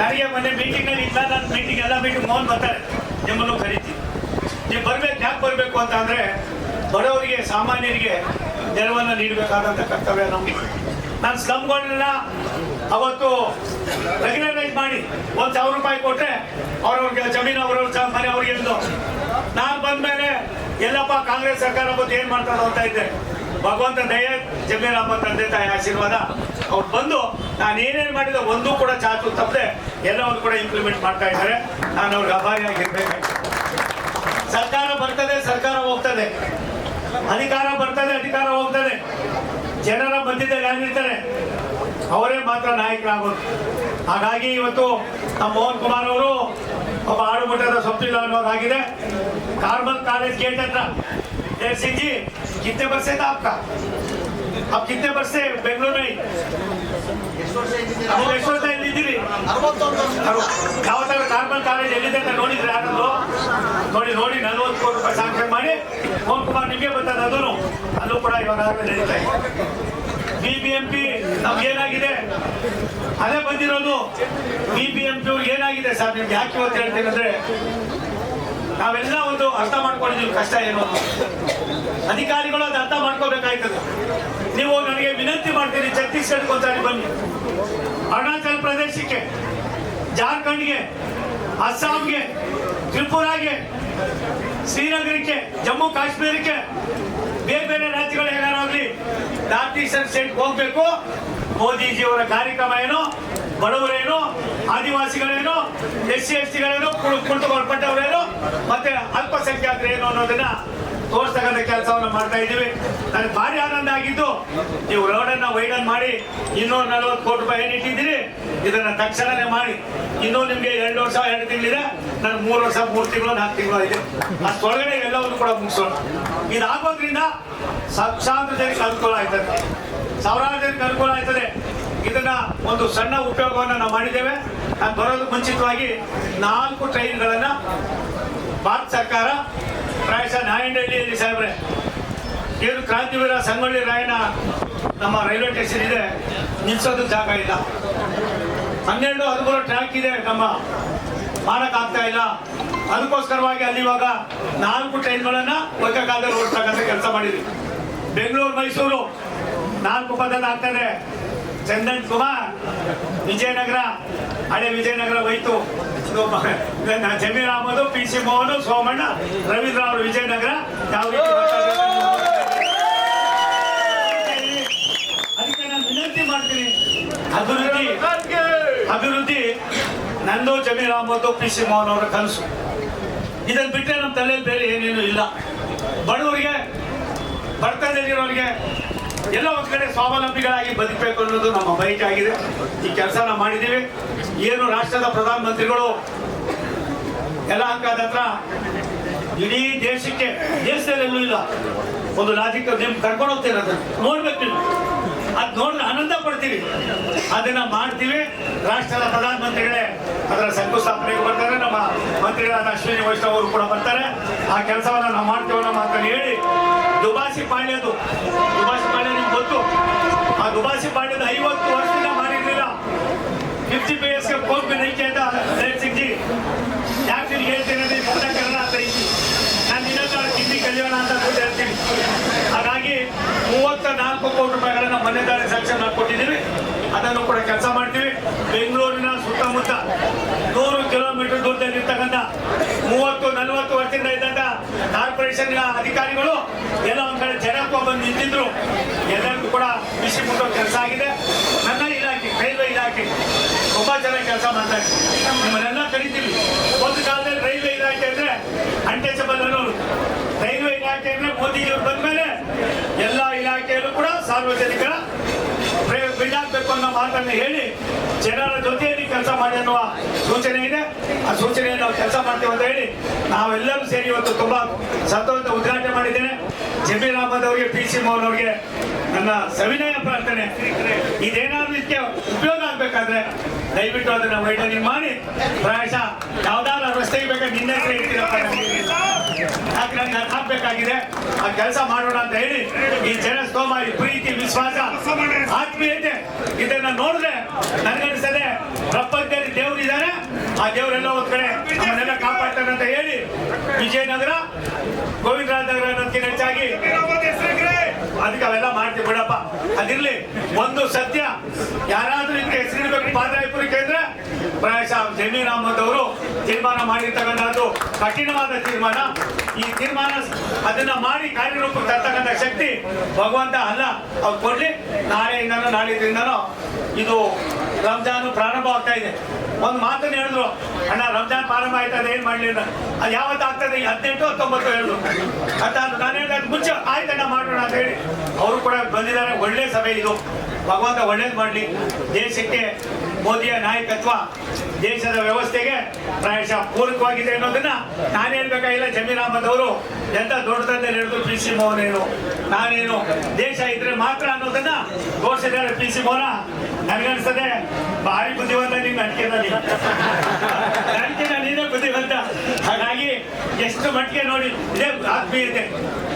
ನನಗೆ ಮೊನ್ನೆ ಮೀಟಿಂಗ್ನಲ್ಲಿ ಇಲ್ಲ, ನನ್ನ ಮೀಟಿಂಗ್ ಎಲ್ಲ ಮೀಟಿಂಗ್ ಮೌನ್ ಬರ್ತಾರೆ, ನಿಮ್ಮನ್ನು ಕರಿತೀವಿ, ನೀವು ಬರ್ಬೇಕು. ಯಾಕೆ ಬರಬೇಕು ಅಂತ ಅಂದರೆ ಬಡವರಿಗೆ ಸಾಮಾನ್ಯರಿಗೆ ನೆರವನ್ನು ನೀಡಬೇಕಾದಂಥ ಕರ್ತವ್ಯ ನಮಗೆ. ನಾನು ಸ್ಲಮ್ಗಳನ್ನೆಲ್ಲ ಅವತ್ತು ರೆಗ್ಯುಲರೈಸ್ ಮಾಡಿ 1,000 ರೂಪಾಯಿ ಕೊಟ್ಟರೆ ಅವ್ರವ್ರಿಗೆ ಜಮೀನು ಅವ್ರವ್ರ ಮನೆ ಅವ್ರಿಗೆ ಎಂದು ನಾನು ಬಂದ ಮೇಲೆ ಎಲ್ಲಪ್ಪ ಕಾಂಗ್ರೆಸ್ ಸರ್ಕಾರ ಬಂದು ಏನು ಮಾಡ್ತಾರೋ ಅಂತ ಇದ್ದೆ. ಭಗವಂತ ದಯ, ಜಮೀರ್ ಅಹಮದ್ ತಂದೆ ತಾಯಿ ಆಶೀರ್ವಾದ, ಅವ್ರು ಬಂದು ನಾನು ಏನೇನು ಮಾಡಿದ ಒಂದೂ ಕೂಡ ಚಾಚು ತಪ್ಪದೆ ಎಲ್ಲವನ್ನು ಕೂಡ ಇಂಪ್ಲಿಮೆಂಟ್ ಮಾಡ್ತಾ ಇದ್ದಾರೆ. ನಾನು ಅವ್ರಿಗೆ ಅಭಾರಿಯಾಗಿರ್ಬೇಕಾಗಿ. ಸರ್ಕಾರ ಬರ್ತದೆ, ಸರ್ಕಾರ ಹೋಗ್ತದೆ, ಅಧಿಕಾರ ಬರ್ತದೆ, ಅಧಿಕಾರ ಹೋಗ್ತದೆ. ಜನರ ಮಧ್ಯದಲ್ಲಿ ಯಾರಿರ್ತಾರೆ ಅವರೇ ಮಾತ್ರ ನಾಯಕರಾಗೋದು. ಹಾಗಾಗಿ ಇವತ್ತು ನಮ್ಮ ಮೋಹನ್ ಕುಮಾರ್ ಅವರು ಒಬ್ಬ ಆಡುಮಟ್ಟದ ಸೊಪ್ಪಿಲ್ಲ ಅನ್ನೋದಾಗಿದೆ. Carmel college gate हatra Singh ji कितने वर्ष से था आपका? आप कितने वर्ष से बेंगलुरु में? ಎಷ್ಟು ಇಲ್ಲಿದ್ದೀರಿ? ಯಾವತ್ತಾರ ಕಾರ್ಮಲ್ ಕಾಲೇಜ್ ಎಲ್ಲಿದೆ ಅಂತ ನೋಡಿದ್ರೆ ಯಾರಾದ್ರು ನೋಡಿ 40 ಕೋಟಿ ರೂಪಾಯಿ ಸಾಂಕ್ಷನ್ ಮಾಡಿ ಮೋಹನ್ ಕುಮಾರ್ ನಿಮಗೆ ಬರ್ತದೆ. ಅದನ್ನು ಅಲ್ಲೂ ಕೂಡ ಇವಾಗಲೇ ನಡೀತಾ ಇದೆ. BBMP ನಮ್ಗೇನಾಗಿದೆ ಅದೇ ಬಂದಿರೋದು. BBMP ಅವ್ರಿಗೆ ಏನಾಗಿದೆ ಸರ್, ನಿಮ್ಗೆ ಯಾಕೆ ಇವತ್ತು ಹೇಳ್ತೀನಿ ಅಂದ್ರೆ ನಾವೆಲ್ಲ ಒಂದು ಅರ್ಥ ಮಾಡ್ಕೊಂಡಿದ್ದೀವಿ ಕಷ್ಟ ಏನು. ಅಧಿಕಾರಿಗಳು ಅದು ಅರ್ಥ ಮಾಡ್ಕೋಬೇಕಾಯ್ತದೆ. ನೀವು ನನಗೆ ವಿನಂತಿ ಮಾಡ್ತೀರಿ, ಛತ್ತೀಸ್ಗಢಕ್ಕೆ ಒಂದ್ಸಾರಿ ಬನ್ನಿ, ಅರುಣಾಚಲ್ ಪ್ರದೇಶಕ್ಕೆ, ಜಾರ್ಖಂಡ್ಗೆ, ಅಸ್ಸಾಂಗೆ, ತ್ರಿಪುರಾಗೆ, ಶ್ರೀನಗರಕ್ಕೆ, ಜಮ್ಮು ಕಾಶ್ಮೀರಕ್ಕೆ, ಬೇರೆ ಬೇರೆ ರಾಜ್ಯಗಳು ಹೇಗಾರಾಗ್ಲಿ ನಾರ್ತ್ ಈಸ್ಟರ್ನ್ ಸ್ಟೇಟ್ ಹೋಗ್ಬೇಕು. ಮೋದಿಜಿಯವರ ಕಾರ್ಯಕ್ರಮ ಏನು, ಬಡವರೇನು, ಆದಿವಾಸಿಗಳೇನು, SC STಗಳೇನು, ಕುಳಿತುಕೊಳ್ಪಟ್ಟವರೇನು, ಮತ್ತೆ ಅಲ್ಪಸಂಖ್ಯಾತರೇನು ಅನ್ನೋದನ್ನ ತೋರಿಸ್ತಕ್ಕಂಥ ಕೆಲಸವನ್ನು ಮಾಡ್ತಾ ಇದ್ದೀವಿ. ನನಗೆ ಭಾರಿ ಆನಂದ ಆಗಿದ್ದು, ನೀವು ರೋಡನ್ನು ವೈಡನ್ ಮಾಡಿ 240 ಕೋಟಿ ರೂಪಾಯಿ ಏನಿಟ್ಟಿದ್ದೀರಿ ಇದನ್ನ ತಕ್ಷಣನೇ ಮಾಡಿ. ಇನ್ನೂ ನಿಮಗೆ 2 ವರ್ಷ 2 ತಿಂಗಳಿದೆ, ನನಗೆ 3 ವರ್ಷ 3 ತಿಂಗಳು 4 ತಿಂಗಳು ಇದೆ. ಅಷ್ಟೊಳಗಡೆ ಎಲ್ಲವನ್ನು ಕೂಡ ಮುಗಿಸೋಣ. ಇದಾಗೋದ್ರಿಂದ ಲಕ್ಷಾಂತರ ಜನಕ್ಕೆ ಅನುಕೂಲ ಆಯ್ತದೆ, ಸಾವಿರಾರು ಜನಕ್ಕೆ ಅನುಕೂಲ ಆಯ್ತದೆ. ಇದನ್ನ ಒಂದು ಸಣ್ಣ ಉಪಯೋಗವನ್ನು ನಾವು ಮಾಡಿದ್ದೇವೆ. ನಾನು ಬರೋದಕ್ಕೆ ಮುಂಚಿತವಾಗಿ 4 ಟ್ರೈನ್ಗಳನ್ನ ಭಾರತ ಸರ್ಕಾರ ಪ್ರಾಯಶಃ ನಾಯಂಡಹಳ್ಳಿಯಲ್ಲಿ ಸಾಹೇಬ್ರೆ ಏನು ಕ್ರಾಂತಿವೀರ ಸಂಗೊಳ್ಳಿ ರಾಯಣ್ಣ ನಮ್ಮ ರೈಲ್ವೆ ಸ್ಟೇಷನ್ ಇದೆ, ನಿಲ್ಸೋದಕ್ಕೆ ಜಾಗ ಇಲ್ಲ. 12-13 ಟ್ರ್ಯಾಕ್ ಇದೆ, ನಮ್ಮ ಮಾಡೋಕ್ಕಾಗ್ತಾ ಇಲ್ಲ. ಅದಕ್ಕೋಸ್ಕರವಾಗಿ ಅಲ್ಲಿ ಇವಾಗ 4 ಟ್ರೈನ್ಗಳನ್ನ ಏಕಕಾಲದಲ್ಲಿ ಓಡಿಸ್ತಕ್ಕಂಥ ಕೆಲಸ ಮಾಡಿದ್ವಿ. ಬೆಂಗಳೂರು ಮೈಸೂರು 4 ಪಥದಲ್ಲಿ ಆಗ್ತದೆ. ಚಂದನ್ ಕುಮಾರ್ ವಿಜಯನಗರ, ಹಳೆ ವಿಜಯನಗರ ಹೋಯ್ತು. ಜಮೀರ್ ಅಹಮದ್, PC ಮೋಹನ್, ಸೋಮಣ್ಣ, ರವೀಂದ್ರ ಅವರು ವಿಜಯನಗರ. ಯಾವ ರೀತಿ ಅದಕ್ಕೆ ನಾನು ವಿನಂತಿ ಮಾಡ್ತೀನಿ, ಅಭಿವೃದ್ಧಿ ನಂದು, ಜಮೀರ್ ಅಹಮದ್, PC ಮೋಹನ್ ಅವರ ಕನಸು. ಇದನ್ನು ಬಿಟ್ಟರೆ ನಮ್ಮ ತಲೆಯಲ್ಲಿ ಬೇರೆ ಏನೇನು ಇಲ್ಲ. ಬಡವರಿಗೆ, ಬಡತನದಲ್ಲಿರೋರಿಗೆ ಎಲ್ಲ ಒಂದ್ ಕಡೆ ಸ್ವಾವಲಂಬಿಗಳಾಗಿ ಬದುಕಬೇಕು ಅನ್ನೋದು ನಮ್ಮ ಬಯಕೆ ಆಗಿದೆ. ಈ ಕೆಲಸ ನಾವು ಮಾಡಿದ್ದೀವಿ. ಏನು ರಾಷ್ಟ್ರದ ಪ್ರಧಾನಮಂತ್ರಿಗಳು ಯಲಹಂಕದ ಹತ್ರ ಇಡೀ ದೇಶಕ್ಕೆ, ದೇಶದಲ್ಲೆಲ್ಲೂ ಇಲ್ಲ ಒಂದು ಲಾಜಿಕ್, ನಿಮ್ಗೆ ಕರ್ಕೊಂಡು ಹೋಗ್ತೀರ, ಅದನ್ನ ನೋಡ್ಬೇಕು ನೀವು. ಅದು ನೋಡಿದ್ರೆ ಆನಂದ ಪಡ್ತೀವಿ. ಅದನ್ನ ಮಾಡ್ತೀವಿ. ರಾಷ್ಟ್ರದ ಪ್ರಧಾನಮಂತ್ರಿಗಳೇ ಅದರ ಶಂಕುಸ್ಥಾಪನೆಗೆ ಬರ್ತಾರೆ. ನಮ್ಮ ಮಂತ್ರಿಗಳಾದ ಅಶ್ವಿನಿ ವೈಷ್ಣವ್ ಅವರು ಕೂಡ ಬರ್ತಾರೆ. ಆ ಕೆಲಸವನ್ನು ನಾವು ಮಾಡ್ತೀವಿ ಅನ್ನೋ ಮಾತನ್ನು ಹೇಳಿ, ದುಬಾಸಿ ಪಾಳ್ಯದು ನಿಮ್ಗೆ ಗೊತ್ತು. ಆ ದುಬಾಸಿ ಪಾಳ್ಯದ 50 ವರ್ಷದಿಂದ ಮಾಡಿರ್ಲಿಲ್ಲ. 50 PSಗೆ ಕೋರ್ಟ್ ನೈಕೆ ಅಂತ ಸಿಂಗ್ ಜಿ ಯಾಕೆ ನಿಮ್ಗೆ ಹೇಳ್ತೀನಿ ಅಂದ್ರೆ ಕನ್ನಡ ಅಂತ ಐತಿ. ನಾನು ಇನ್ನೊಂದು ಹಿಂದಿ ಕಲಿಯೋಣ ಅಂತ ಹೇಳ್ತೀನಿ. ಹಾಗಾಗಿ 34 ಕೋಟಿ ರೂಪಾಯಿಗಳನ್ನ ಮನೆದಾರಿ ಸ್ಯಾಂಕ್ಷನ್ ಕೊಟ್ಟಿದ್ದೀವಿ. ಅದನ್ನು ಕೂಡ ಕೆಲಸ ಮಾಡ್ತೀವಿ. ಬೆಂಗಳೂರಿನ ಸುತ್ತಮುತ್ತ 100 ಕಿಲೋಮೀಟರ್ ದೂರದಲ್ಲಿ ಇರ್ತಕ್ಕಂಥ 30-40 ವರ್ಷದಿಂದ ಇದ್ದಂತ ಕಾರ್ಪೊರೇಷನ್ ಅಧಿಕಾರಿಗಳು ಎಲ್ಲ ಒಂದ್ ಕಡೆ ಜನಕ್ಕೆ ಬಂದು ನಿಂತಿದ್ರು. ಎಲ್ಲರಿಗೂ ಕೂಡ ಬಿಸಿ ಮುಟ್ಟೋ ಕೆಲಸ ಆಗಿದೆ. ನನ್ನ ಇಲಾಖೆ ರೈಲ್ವೆ ಇಲಾಖೆ ತುಂಬಾ ಚೆನ್ನಾಗಿ ಕೆಲಸ ಮಾಡ್ತಾರೆ. ನಿಮ್ಮನ್ನೆಲ್ಲ ಕರಿತೀವಿ. ಒಂದು ಕಾಲದಲ್ಲಿ ರೈಲ್ವೆ ಇಲಾಖೆ ಅಂದ್ರೆ ಅನ್ಟಚಬಲ್ ಅನ್ನೋರು. ರೈಲ್ವೆ ಇಲಾಖೆ ಅಂದ್ರೆ ಮೋದಿಜಿಯವರು ಬಂದ ಮೇಲೆ ಎಲ್ಲ ಇಲಾಖೆಯಲ್ಲೂ ಕೂಡ ಸಾರ್ವಜನಿಕರ ಬಿಡಾಕ್ಬೇಕು ಅನ್ನೋ ಮಾತನ್ನು ಹೇಳಿ ಜನರ ಜೊತೆಯಲ್ಲಿ ಕೆಲಸ ಮಾಡಿ ಅನ್ನುವ ಸೂಚನೆ ಇದೆ. ಆ ಸೂಚನೆಯನ್ನು ನಾವು ಕೆಲಸ ಮಾಡ್ತೀವಿ ಅಂತ ಹೇಳಿ ನಾವೆಲ್ಲರೂ ಸೇರಿ ಇವತ್ತು ತುಂಬಾ ಸಂತೋಷ ಉದ್ಘಾಟನೆ ಮಾಡಿದ್ದೇನೆ. ಜಮೀರ್ ಅಹಮದ್ ಅವರಿಗೆ, PC ಮೋಹನ್ ಅವರಿಗೆ ನನ್ನ ಸವಿನಯ ಪ್ರಾರ್ಥನೆ, ಇದೇನಾದ್ರೂ ಇದಕ್ಕೆ ಉಪಯೋಗ ಆಗ್ಬೇಕಾದ್ರೆ ದಯವಿಟ್ಟು ಅದನ್ನ ವೈಡನಿಂಗ್ ಮಾಡಿ ಪ್ರಾಯಶಃ ಯಾವ್ದಾದ್ರು ರಸ್ತೆಗೆ ಬೇಕಾದ್ರೆ ನಿನ್ನೆ ಇರ್ತೀರಪ್ಪ, ಯಾಕೆ ನಂಗೆ ಹಾಕ್ಬೇಕಾಗಿದೆ, ಆ ಕೆಲಸ ಮಾಡೋಣ ಅಂತ ಹೇಳಿ ಈ ಜನಸ್ತೋಮ, ಈ ಪ್ರೀತಿ, ವಿಶ್ವಾಸ, ಆತ್ಮೀಯತೆ ಇದನ್ನ ನೋಡಿದ್ರೆ ನನಗನ್ನಿಸ್ತದೆ ಪ್ರಪಂಚದಲ್ಲಿ ದೇವರು ಇದ್ದಾರೆ. ಆ ದೇವರೆಲ್ಲ ಒಂದ್ ಕಡೆ ನಮ್ಮನ್ನೆಲ್ಲ ಕಾಪಾಡ್ತಾರೆ ಅಂತ ಹೇಳಿ ವಿಜಯನಗರ, ಗೋವಿಂದರಾಜನಗರ ಅನ್ನೋದಕ್ಕಿಂತ ಹೆಚ್ಚಾಗಿ ಅದಕ್ಕೆ ಅವೆಲ್ಲ ಮಾಡ್ತೀವಿ ಬಿಡಪ್ಪ. ಅದಿರ್ಲಿ, ಒಂದು ಸತ್ಯ, ಯಾರಾದ್ರೂ ಇದಕ್ಕೆ ಹೆಸರಿಡ್ಬೇಕು ಪಾದರಾಯಪುರಕ್ಕೆ ಅಂದ್ರೆ ಪ್ರಾಯಶಃ ಜಮೀರ್ ಅಹಮದ್ ಅವರು ತೀರ್ಮಾನ ಮಾಡಿರ್ತಕ್ಕಂಥದ್ದು ಕಠಿಣವಾದ ತೀರ್ಮಾನ. ಈ ತೀರ್ಮಾನ ಅದನ್ನ ಮಾಡಿ ಕಾರ್ಯರೂಪಕ್ಕೆ ತರ್ತಕ್ಕಂಥ ಶಕ್ತಿ ಭಗವಂತ ಅಲ್ಲ, ಅವ್ರು ಕೊಡ್ಲಿ. ನಾಳೆಯಿಂದನೋ ನಾಳಿದ್ರಿಂದನೋ ಇದು ರಂಜಾನ್ ಪ್ರಾರಂಭ ಆಗ್ತಾ ಇದೆ. ಒಂದು ಮಾತನ್ನು ಹೇಳಿದ್ರು, ಅಣ್ಣ ರಂಜಾನ್ ಪ್ರಾರಂಭ ಆಯ್ತದೆ ಏನ್ ಮಾಡ್ಲಿಲ್ಲ, ಅದು ಯಾವತ್ತು ಆಗ್ತದೆ, 18-19 ಹೇಳಿದ್ರು. ನಾನು ಹೇಳಿದ ಮುಂಚೆ ಆಯ್ತಣ್ಣ ಮಾಡೋಣ ಅಂತ ಹೇಳಿ ಅವರು ಕೂಡ ಬಂದಿದ್ದಾರೆ. ಒಳ್ಳೆ ಸಭೆ ಇದು. ಭಗವಂತ ಒಳ್ಳೇದು ಮಾಡಲಿ. ದೇಶಕ್ಕೆ ಮೋದಿಯ ನಾಯಕತ್ವ, ದೇಶದ ವ್ಯವಸ್ಥೆಗೆ ಪ್ರಾಯಶಃ ಪೂರಕವಾಗಿದೆ ಅನ್ನೋದನ್ನ ನಾನು ಹೇಳ್ಬೇಕಾಗಿಲ್ಲ. ಜಮೀರ್ ಅಹಮದ್ ಅವರು ಎಂತ ದೊಡ್ಡದಲ್ಲಿ ಹೇಳಿದ್ರು, PC ಮೋಹನ್ ಏನು ನಾನೇನು, ದೇಶ ಇದ್ರೆ ಮಾತ್ರ ಅನ್ನೋದನ್ನ ತೋರಿಸಿದ್ದಾರೆ PC ಮೋಹನ. ನನಗನ್ಸ್ತದೆ ಭಾರಿ ಬುದ್ಧಿವಂತ ನಿಮ್ಗೆ ಅಂಕಿನ ನೀನೇ ಬುದ್ಧಿವಂತ. ಹಾಗಾಗಿ ಎಷ್ಟು ಮಟ್ಟಿಗೆ ನೋಡಿ ಇದೇ ಆತ್ಮೀಯತೆ.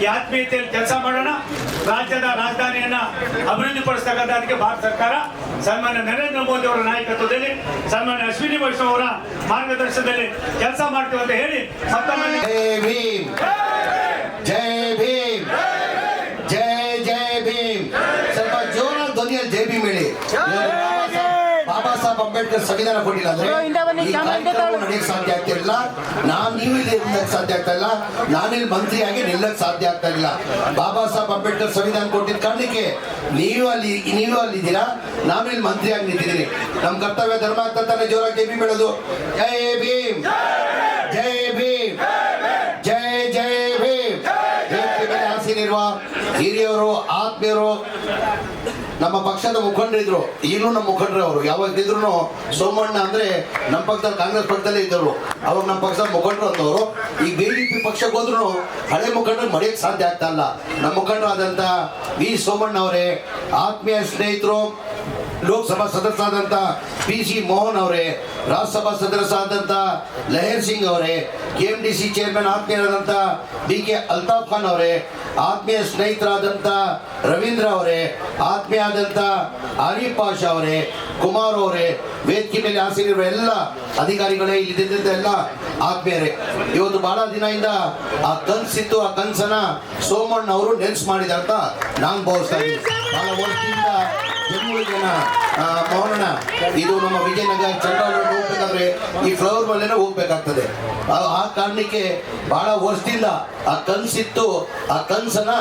ಈ ಆತ್ಮೀಯತೆಯಲ್ಲಿ ಕೆಲಸ ಮಾಡೋಣ. ರಾಜ್ಯದ ರಾಜಧಾನಿಯನ್ನ ಅಭಿವೃದ್ಧಿ ಪಡಿಸ್ತಕ್ಕಂಥ ಅದಕ್ಕೆ ಭಾರತ ಸರ್ಕಾರ ಸನ್ಮಾನ್ಯ ನರೇಂದ್ರ ಮೋದಿ ಅವರ ನಾಯಕತ್ವದಲ್ಲಿ, ಸನ್ಮಾನ್ಯ ಅಶ್ವಿನಿ ವೈಷ್ಣವ್ ಅವರ ಮಾರ್ಗದರ್ಶನದಲ್ಲಿ ಕೆಲಸ ಮಾಡ್ತೀವಿ ಅಂತ ಹೇಳಿ ಮತ್ತೊಮ್ಮೆ ಜೈ ಭೀಮ್, ಜೈ ಭೀಮ್, ಜೈ ಜೈ ಭೀಮ್. ಸ್ವಲ್ಪ ಜೋರಾಗಿ ಧ್ವನಿಯಲ್ಲಿ ಜೈ ಭೀಮ್ ಹೇಳಿ. ಬಾಬಾ ಸಾಹೇಬ್ ಅಂಬೇಡ್ಕರ್ ಸಂವಿಧಾನ ಕೊಟ್ಟಿಲ್ಲ ಅಂದ್ರೆ ಈ ಕಾರ್ಯಕ್ರಮ ನಡೆಯಕ್ಕೆ ಸಾಧ್ಯ ಆಗ್ತಿರಲಿಲ್ಲ. ನೀವು ಇಲ್ಲಿ ನಿಲ್ಲಕ್ಕೆ ಸಾಧ್ಯ ಆಗ್ತಾ ಇಲ್ಲ. ನಾನಿಲ್ಲಿ ಮಂತ್ರಿಯಾಗಿ ನಿಲ್ಲಕ್ಕೆ ಸಾಧ್ಯ ಆಗ್ತಾ ಇಲ್ಲ. ಬಾಬಾ ಸಾಹೇಬ್ ಅಂಬೇಡ್ಕರ್ ಸಂವಿಧಾನ ಕೊಟ್ಟಿದ್ದ ಕಾರಣಕ್ಕೆ ನೀವು ಅಲ್ಲಿದ್ದೀರಾ, ನಾನು ಇಲ್ಲಿ ಮಂತ್ರಿಯಾಗಿ ನಿಂತಿದ್ದೀನಿ. ನಮ್ಮ ಕರ್ತವ್ಯ ಧರ್ಮ ಅಂತ ತಾನೇ ಜೋರಾಗಿ ಜೈ ಭೀಮ್ ಹೇಳೋದು. ಜೈ ಭೀಮ್, ಜೈ ಭೀಮ್, ಜೈ ಜೈ ಭೀಮ್. ಆಸೀನಿರುವ ಹಿರಿಯವರು, ಆತ್ಮೀಯರು, ನಮ್ಮ ಪಕ್ಷದ ಮುಖಂಡರಿದ್ರು, ಈಗಲೂ ನಮ್ಮ ಮುಖಂಡರು ಅವರು. ಯಾವಾಗ ಇದ್ರು ಸೋಮಣ್ಣ ಅಂದ್ರೆ ನಮ್ಮ ಪಕ್ಷದಲ್ಲಿ, ಕಾಂಗ್ರೆಸ್ ಪಕ್ಷದಲ್ಲೇ ಇದ್ದವರು, ಅವಾಗ ನಮ್ಮ ಪಕ್ಷದ ಮುಖಂಡರು ಅಂದವರು. ಈಗ BJP ಪಕ್ಷಕ್ಕೆ ಹೋದ್ರು ಹಳೆ ಮುಖಂಡರು ಮರೆಯಕ್ಕೆ ಸಾಧ್ಯ ಆಗ್ತಾ ಇಲ್ಲ. ನಮ್ಮ ಮುಖಂಡರಾದಂಥ V ಸೋಮಣ್ಣ ಅವರೇ, ಆತ್ಮೀಯ ಸ್ನೇಹಿತರು, ಲೋಕಸಭಾ ಸದಸ್ಯರಾದಂಥ PC ಮೋಹನ್ ಅವರೇ, ರಾಜ್ಯಸಭಾ ಸದಸ್ಯರಾದಂಥ ಲಹರ್ ಸಿಂಗ್ ಅವರೇ, KMDC ಚೇರ್ಮನ್ ಆತ್ಮೀಯರಾದಂಥ DK ಅಲ್ತಾಫ್ ಖಾನ್ ಅವರೇ, ಆತ್ಮೀಯ ಸ್ನೇಹಿತರಾದಂಥ ರವೀಂದ್ರ ಅವರೇ, ಆತ್ಮೀಯ ಆದಂಥ ಆರಿಫ್ ಪಾಷಾ ಅವರೇ, ಕುಮಾರ್ ಅವರೇ, ವೇದಿಕೆ ಮೇಲೆ ಆಸೀನಿರುವ ಎಲ್ಲ ಅಧಿಕಾರಿಗಳೇ, ಇಲ್ಲಿದ್ದಂಥ ಎಲ್ಲ ಆತ್ಮೀಯರೇ, ಇವತ್ತು ಬಹಳ ದಿನದಿಂದ ಆ ಕನಸಿತ್ತು. ಆ ಕನಸನ್ನ ಸೋಮಣ್ಣ ಅವರು ನೆನ್ಸ್ ಮಾಡಿದ ಅಂತ ನಾನು ಭಾವಿಸ್ತಾ ಇದ್ದೀನಿ. ಬಹಳ ವರ್ಷದಿಂದ ಜಮ್ಮುಳಿನ ಮೋಹನ ಇದು ನಮ್ಮ ವಿಜಯನಗರ ಚಂದ್ರವಳ್ಳಿ ಹೋಗ್ಬೇಕಾದ್ರೆ ಈ ಫ್ಲವರ್ ಮಲ್ಲೇನೆ ಹೋಗ್ಬೇಕಾಗ್ತದೆ. ಆ ಕಾರಣಕ್ಕೆ ಬಹಳ ವರ್ಷದಿಂದ ಆ ಕನಸಿತ್ತು. ಆ ಕನಸನ್ನ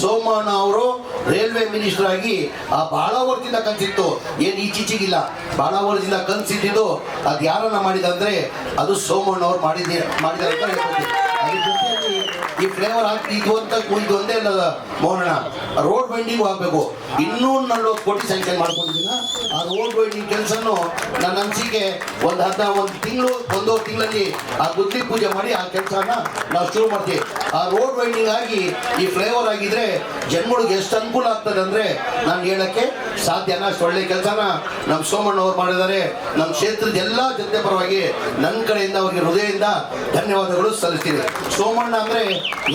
ಸೋಮಣ್ಣ ಅವರು ರೈಲ್ವೆ ಮಿನಿಸ್ಟರ್ ಆಗಿ ಬಹಳ ವರ್ಷದಿಂದ ಕನಸಿತ್ತು. ಏನು ಈಚೀಚಿಗಿಲ್ಲ, ಬಹಳ ವರ್ಷದಿಂದ ಕನಸಿದ್ದು. ಅದು ಯಾರನ್ನ ಮಾಡಿದಂದ್ರೆ ಅದು ಸೋಮಣ್ಣ ಅವ್ರು ಮಾಡಿದ್ದಾರೆ ಅಂತ ಹೇಳ್ಬೋದು. ಅದ್ರ ಜೊತೆಯಲ್ಲಿ ಈ ಫ್ಲೇವರ್ ಹಾಕಿ ಇದೊಂದೇ ಅಲ್ಲ ಮೋಹನ, ರೋಡ್ ಬೈಂಡಿಂಗ್ ಆಗಬೇಕು. 240 ಕೋಟಿ ಸ್ಯಾಂಕ್ಷನ್ ಮಾಡ್ಕೊಂಡಿದ್ದೀನ. ಆ ರೋಡ್ ಬೈಂಡಿಂಗ್ ಕೆಲಸನು ನನ್ನ ಅನಿಸಿಕೆ ಒಂದು ತಿಂಗಳಲ್ಲಿ ಆ ಗುದ್ಲಿ ಪೂಜೆ ಮಾಡಿ ಆ ಕೆಲಸನ ನಾವು ಶುರು ಮಾಡ್ತೀವಿ. ಆ ರೋಡ್ ಬೈಂಡಿಂಗ್ ಆಗಿ ಈ ಫ್ಲೇವರ್ ಆಗಿದ್ರೆ ಜನಗಳಿಗೆ ಎಷ್ಟು ಅನುಕೂಲ ಆಗ್ತದೆ ಅಂದ್ರೆ ನಾನು ಹೇಳಕ್ಕೆ ಸಾಧ್ಯನ. ಅಷ್ಟು ಒಳ್ಳೆ ಕೆಲಸನ ನಮ್ಮ ಸೋಮಣ್ಣ ಅವ್ರು ಮಾಡಿದ್ದಾರೆ. ನಮ್ಮ ಕ್ಷೇತ್ರದ ಎಲ್ಲ ಜನತೆ ಪರವಾಗಿ ನನ್ನ ಕಡೆಯಿಂದ ಅವರಿಗೆ ಹೃದಯದಿಂದ ಧನ್ಯವಾದಗಳು ಸಲ್ಲಿಸ್ತೀನಿ. ಸೋಮಣ್ಣ ಅಂದ್ರೆ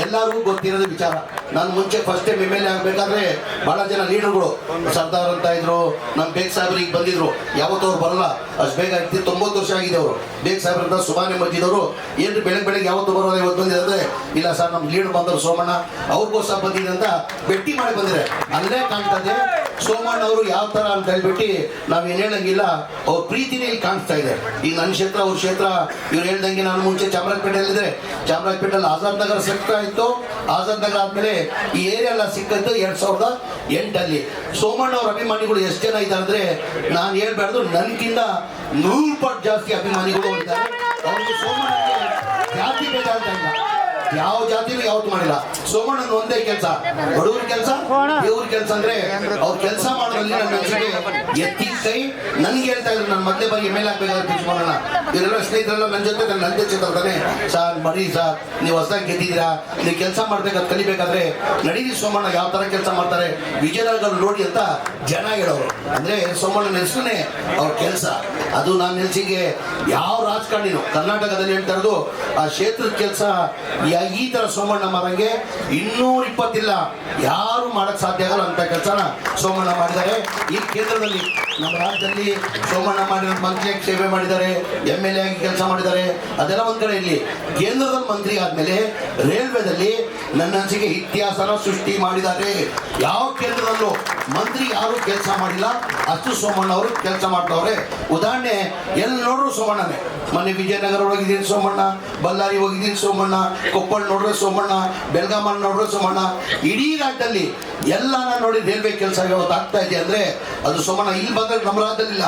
ಎಲ್ಲರಿಗೂ ಗೊತ್ತಿರೋದು ವಿಚಾರ. ನಾನು ಮುಂಚೆ ಫಸ್ಟ್ ಟೈಮ್ MLA ಆಗಬೇಕಾದ್ರೆ ಬಹಳ ಜನ ಲೀಡರ್ಗಳು ಸರ್ದಾರ್ ಅಂತ ಇದ್ರು, ನಮ್ಮ ಬೇಗ್ ಸಾಹೇಬ್ರು ಈಗ ಬಂದಿದ್ರು, ಯಾವತ್ತೂ ಅವ್ರು ಬರಲ್ಲ, ಅಷ್ಟು ಬೇಗ 90 ವರ್ಷ ಆಗಿದೆ ಅವರು. ಬೇಗ್ ಸಾಹೇಬ್ರ ಅಂತ ಸುಮಾನೆ ಮಜ್ಜಿದವರು ಏನು ಬೆಳಗ್ಗೆ ಯಾವತ್ತು ಬರೋಲ್ಲ, ಇವತ್ತು ಬಂದಿದೆ ಅಂದ್ರೆ ಇಲ್ಲ ಸರ್ ನಮ್ಮ ಲೀಡರ್ ಬಂದರು ಸೋಮಣ್ಣ ಅವ್ರಿಗೋಸ್ಕರ ಬಂದಿದೆ ಅಂತ ಭೇಟಿ ಮಾಡಿ ಬಂದಿದೆ. ಅಲ್ಲೇ ಕಾಣ್ತದೆ ಸೋಮಣ್ಣ ಅವರು ಯಾವ ತರ ಅಂತ ಹೇಳ್ಬಿಟ್ಟು ನಾವೇನು ಹೇಳಂಗಿಲ್ಲ, ಅವ್ರ ಪ್ರೀತಿನೇ ಇಲ್ಲಿ ಕಾಣಿಸ್ತಾ ಇದೆ. ಈಗ ನನ್ನ ಕ್ಷೇತ್ರ ಅವ್ರ ಕ್ಷೇತ್ರ, ಇವ್ರು ಹೇಳ್ದಂಗೆ ನಾನು ಮುಂಚೆ ಚಾಮರಾಜಪೇಟೆಯಲ್ಲಿದ್ದೆ, ಚಾಮರಾಜಪೇಟೆಯಲ್ಲಿ ಆಜಾದ್ ನಗರ ಸೆಕ್ಟರ್ ಇತ್ತು. ಆಜಾದ್ ನಗರ ಆದ್ಮೇಲೆ ಈ ಏರಿಯಾ ಎಲ್ಲ ಸಿಕ್ಕಿದ್ದು 2008 ಸೋಮಣ್ಣ ಅವ್ರ ಅಭಿಮಾನಿಗಳು ಎಷ್ಟು ಜನ ಇದ್ದಾರೆ ಅಂದ್ರೆ ನಾನು ಹೇಳ್ಬಾರ್ದು, ನನಗಿಂತ 100 ಪಟ್ಟು ಜಾಸ್ತಿ ಅಭಿಮಾನಿಗಳು ಇದ್ದಾರೆ. ಅವ್ರಿಗೆ ಸೋಮಣ್ಣಗೆ ಜಾತಿ ಭೇದ ಅಂತ ಇಲ್ಲ, ಯಾವ ಜಾತಿನೂ ಯಾವತ್ತು ಮಾಡಿಲ್ಲ. ಸೋಮಣ್ಣನ ಒಂದೇ ಕೆಲಸ, ಬಡವ್ರ ಕೆಲಸ, ದೇವ್ರ ಕೆಲಸ. ಅಂದ್ರೆ ಅವ್ರ ಕೆಲಸ ಮಾಡೋದ್ರಲ್ಲಿ ನನ್ನ ಮನಸ್ಸಿಗೆ ಎತ್ತಿ ಕೈ ನನ್ಗೆ ಹೇಳ್ತಾ ಇದ್ರು, ನನ್ನ ಮೊದಲೇ ಬಾರಿ MLA ಆಗ್ಬೇಕಾದ್ರೆ ಪಿಚ್ಕೊಳ್ಳೋಣ, ಇವರೆಲ್ಲ ಸ್ನೇಹಿತರೆಲ್ಲ ನನ್ನ ಜೊತೆ ನನ್ನ ಕ್ಷೇತ್ರತಾನೆ ಸರ್ ಮರಿ ಸರ್ ನೀವು ಹೊಸದಾಗಿ ಗೆದ್ದಿದ್ದೀರಾ, ನೀವು ಕೆಲಸ ಮಾಡ್ಬೇಕಾದ್ ಕಲಿಬೇಕಾದ್ರೆ ನಡೀರಿ ಸೋಮಣ್ಣ ಯಾವ ತರ ಕೆಲಸ ಮಾಡ್ತಾರೆ ವಿಜಯನಗರ ನೋಡಿ ಅಂತ ಜನ ಹೇಳೋರು. ಅಂದ್ರೆ ಸೋಮಣ್ಣನ ಹೆಸರನ್ನೇ ಅವ್ರ ಕೆಲಸ. ಅದು ನಾನು ನೆಲೆಸಿಗೆ ಯಾವ ರಾಜಕಾರಣಿನೂ ಕರ್ನಾಟಕದಲ್ಲಿ ಹೇಳ್ತಾ ಇರೋದು ಆ ಕ್ಷೇತ್ರದ ಕೆಲಸ ಈ ತರ ಸೋಮಣ್ಣ ಮಾರಂಗೆ 220 ಇಲ್ಲ ಯಾರು ಮಾಡಕ್ ಸಾಧ್ಯ ಆಗಲ್ಲ ಅಂತ ಕೆಲಸನ ಸೋಮಣ್ಣ ಮಾಡಿದ್ದಾರೆ. ಈ ಕೇಂದ್ರದಲ್ಲಿ ನಮ್ಮ ರಾಜ್ಯದಲ್ಲಿ ಸೋಮಣ್ಣ ಮಾಡಿರೋ ಮಂತ್ರಿಯಾಗಿ ಸೇವೆ ಮಾಡಿದ್ದಾರೆ, MLA ಆಗಿ ಕೆಲಸ ಮಾಡಿದ್ದಾರೆ. ಅದೆಲ್ಲ ಒಂದ್ ಕಡೆ ಇಲ್ಲಿ ಕೇಂದ್ರದಲ್ಲಿ ಮಂತ್ರಿ ಆದ್ಮೇಲೆ ರೈಲ್ವೆದಲ್ಲಿ ನನ್ನ ಅನಿಸಿಕೆ ಇತಿಹಾಸನ ಸೃಷ್ಟಿ ಮಾಡಿದ್ದಾರೆ. ಯಾವ ಕೇಂದ್ರದಲ್ಲೂ ಮಂತ್ರಿ ಯಾರು ಕೆಲಸ ಮಾಡಿಲ್ಲ, ಅಷ್ಟು ಸೋಮಣ್ಣ ಅವರು ಕೆಲಸ ಮಾಡ್ತಾವ್ರೆ. ಉದಾಹರಣೆ ಎಲ್ಲಿ ನೋಡ್ರು ಸೋಮಣ್ಣನೇ. ಮೊನ್ನೆ ವಿಜಯನಗರ ಹೋಗಿದ್ದೀನಿ ಸೋಮಣ್ಣ, ಬಳ್ಳಾರಿ ಹೋಗಿದ್ದೀನಿ ಸೋಮಣ್ಣ, ಕೊಪ್ಪಳ ನೋಡ್ರೆ ಸೋಮಣ್ಣ, ಬೆಳಗಾಮ ನೋಡ್ರೆ ಸೋಮಣ್ಣ. ಇಡೀ ರಾಜ್ಯದಲ್ಲಿ ಎಲ್ಲ ನಾನು ನೋಡಿ ರೈಲ್ವೆ ಕೆಲಸ ಇವತ್ತು ಆಗ್ತಾ ಇದೆ ಅಂದ್ರೆ ಅದು ಸೋಮಣ್ಣ. ಇಲ್ಲಿ ಬಂದ್ರೆ ನಮ್ಮ ರಾಜ್ಯದಲ್ಲಿ ಇಲ್ಲ,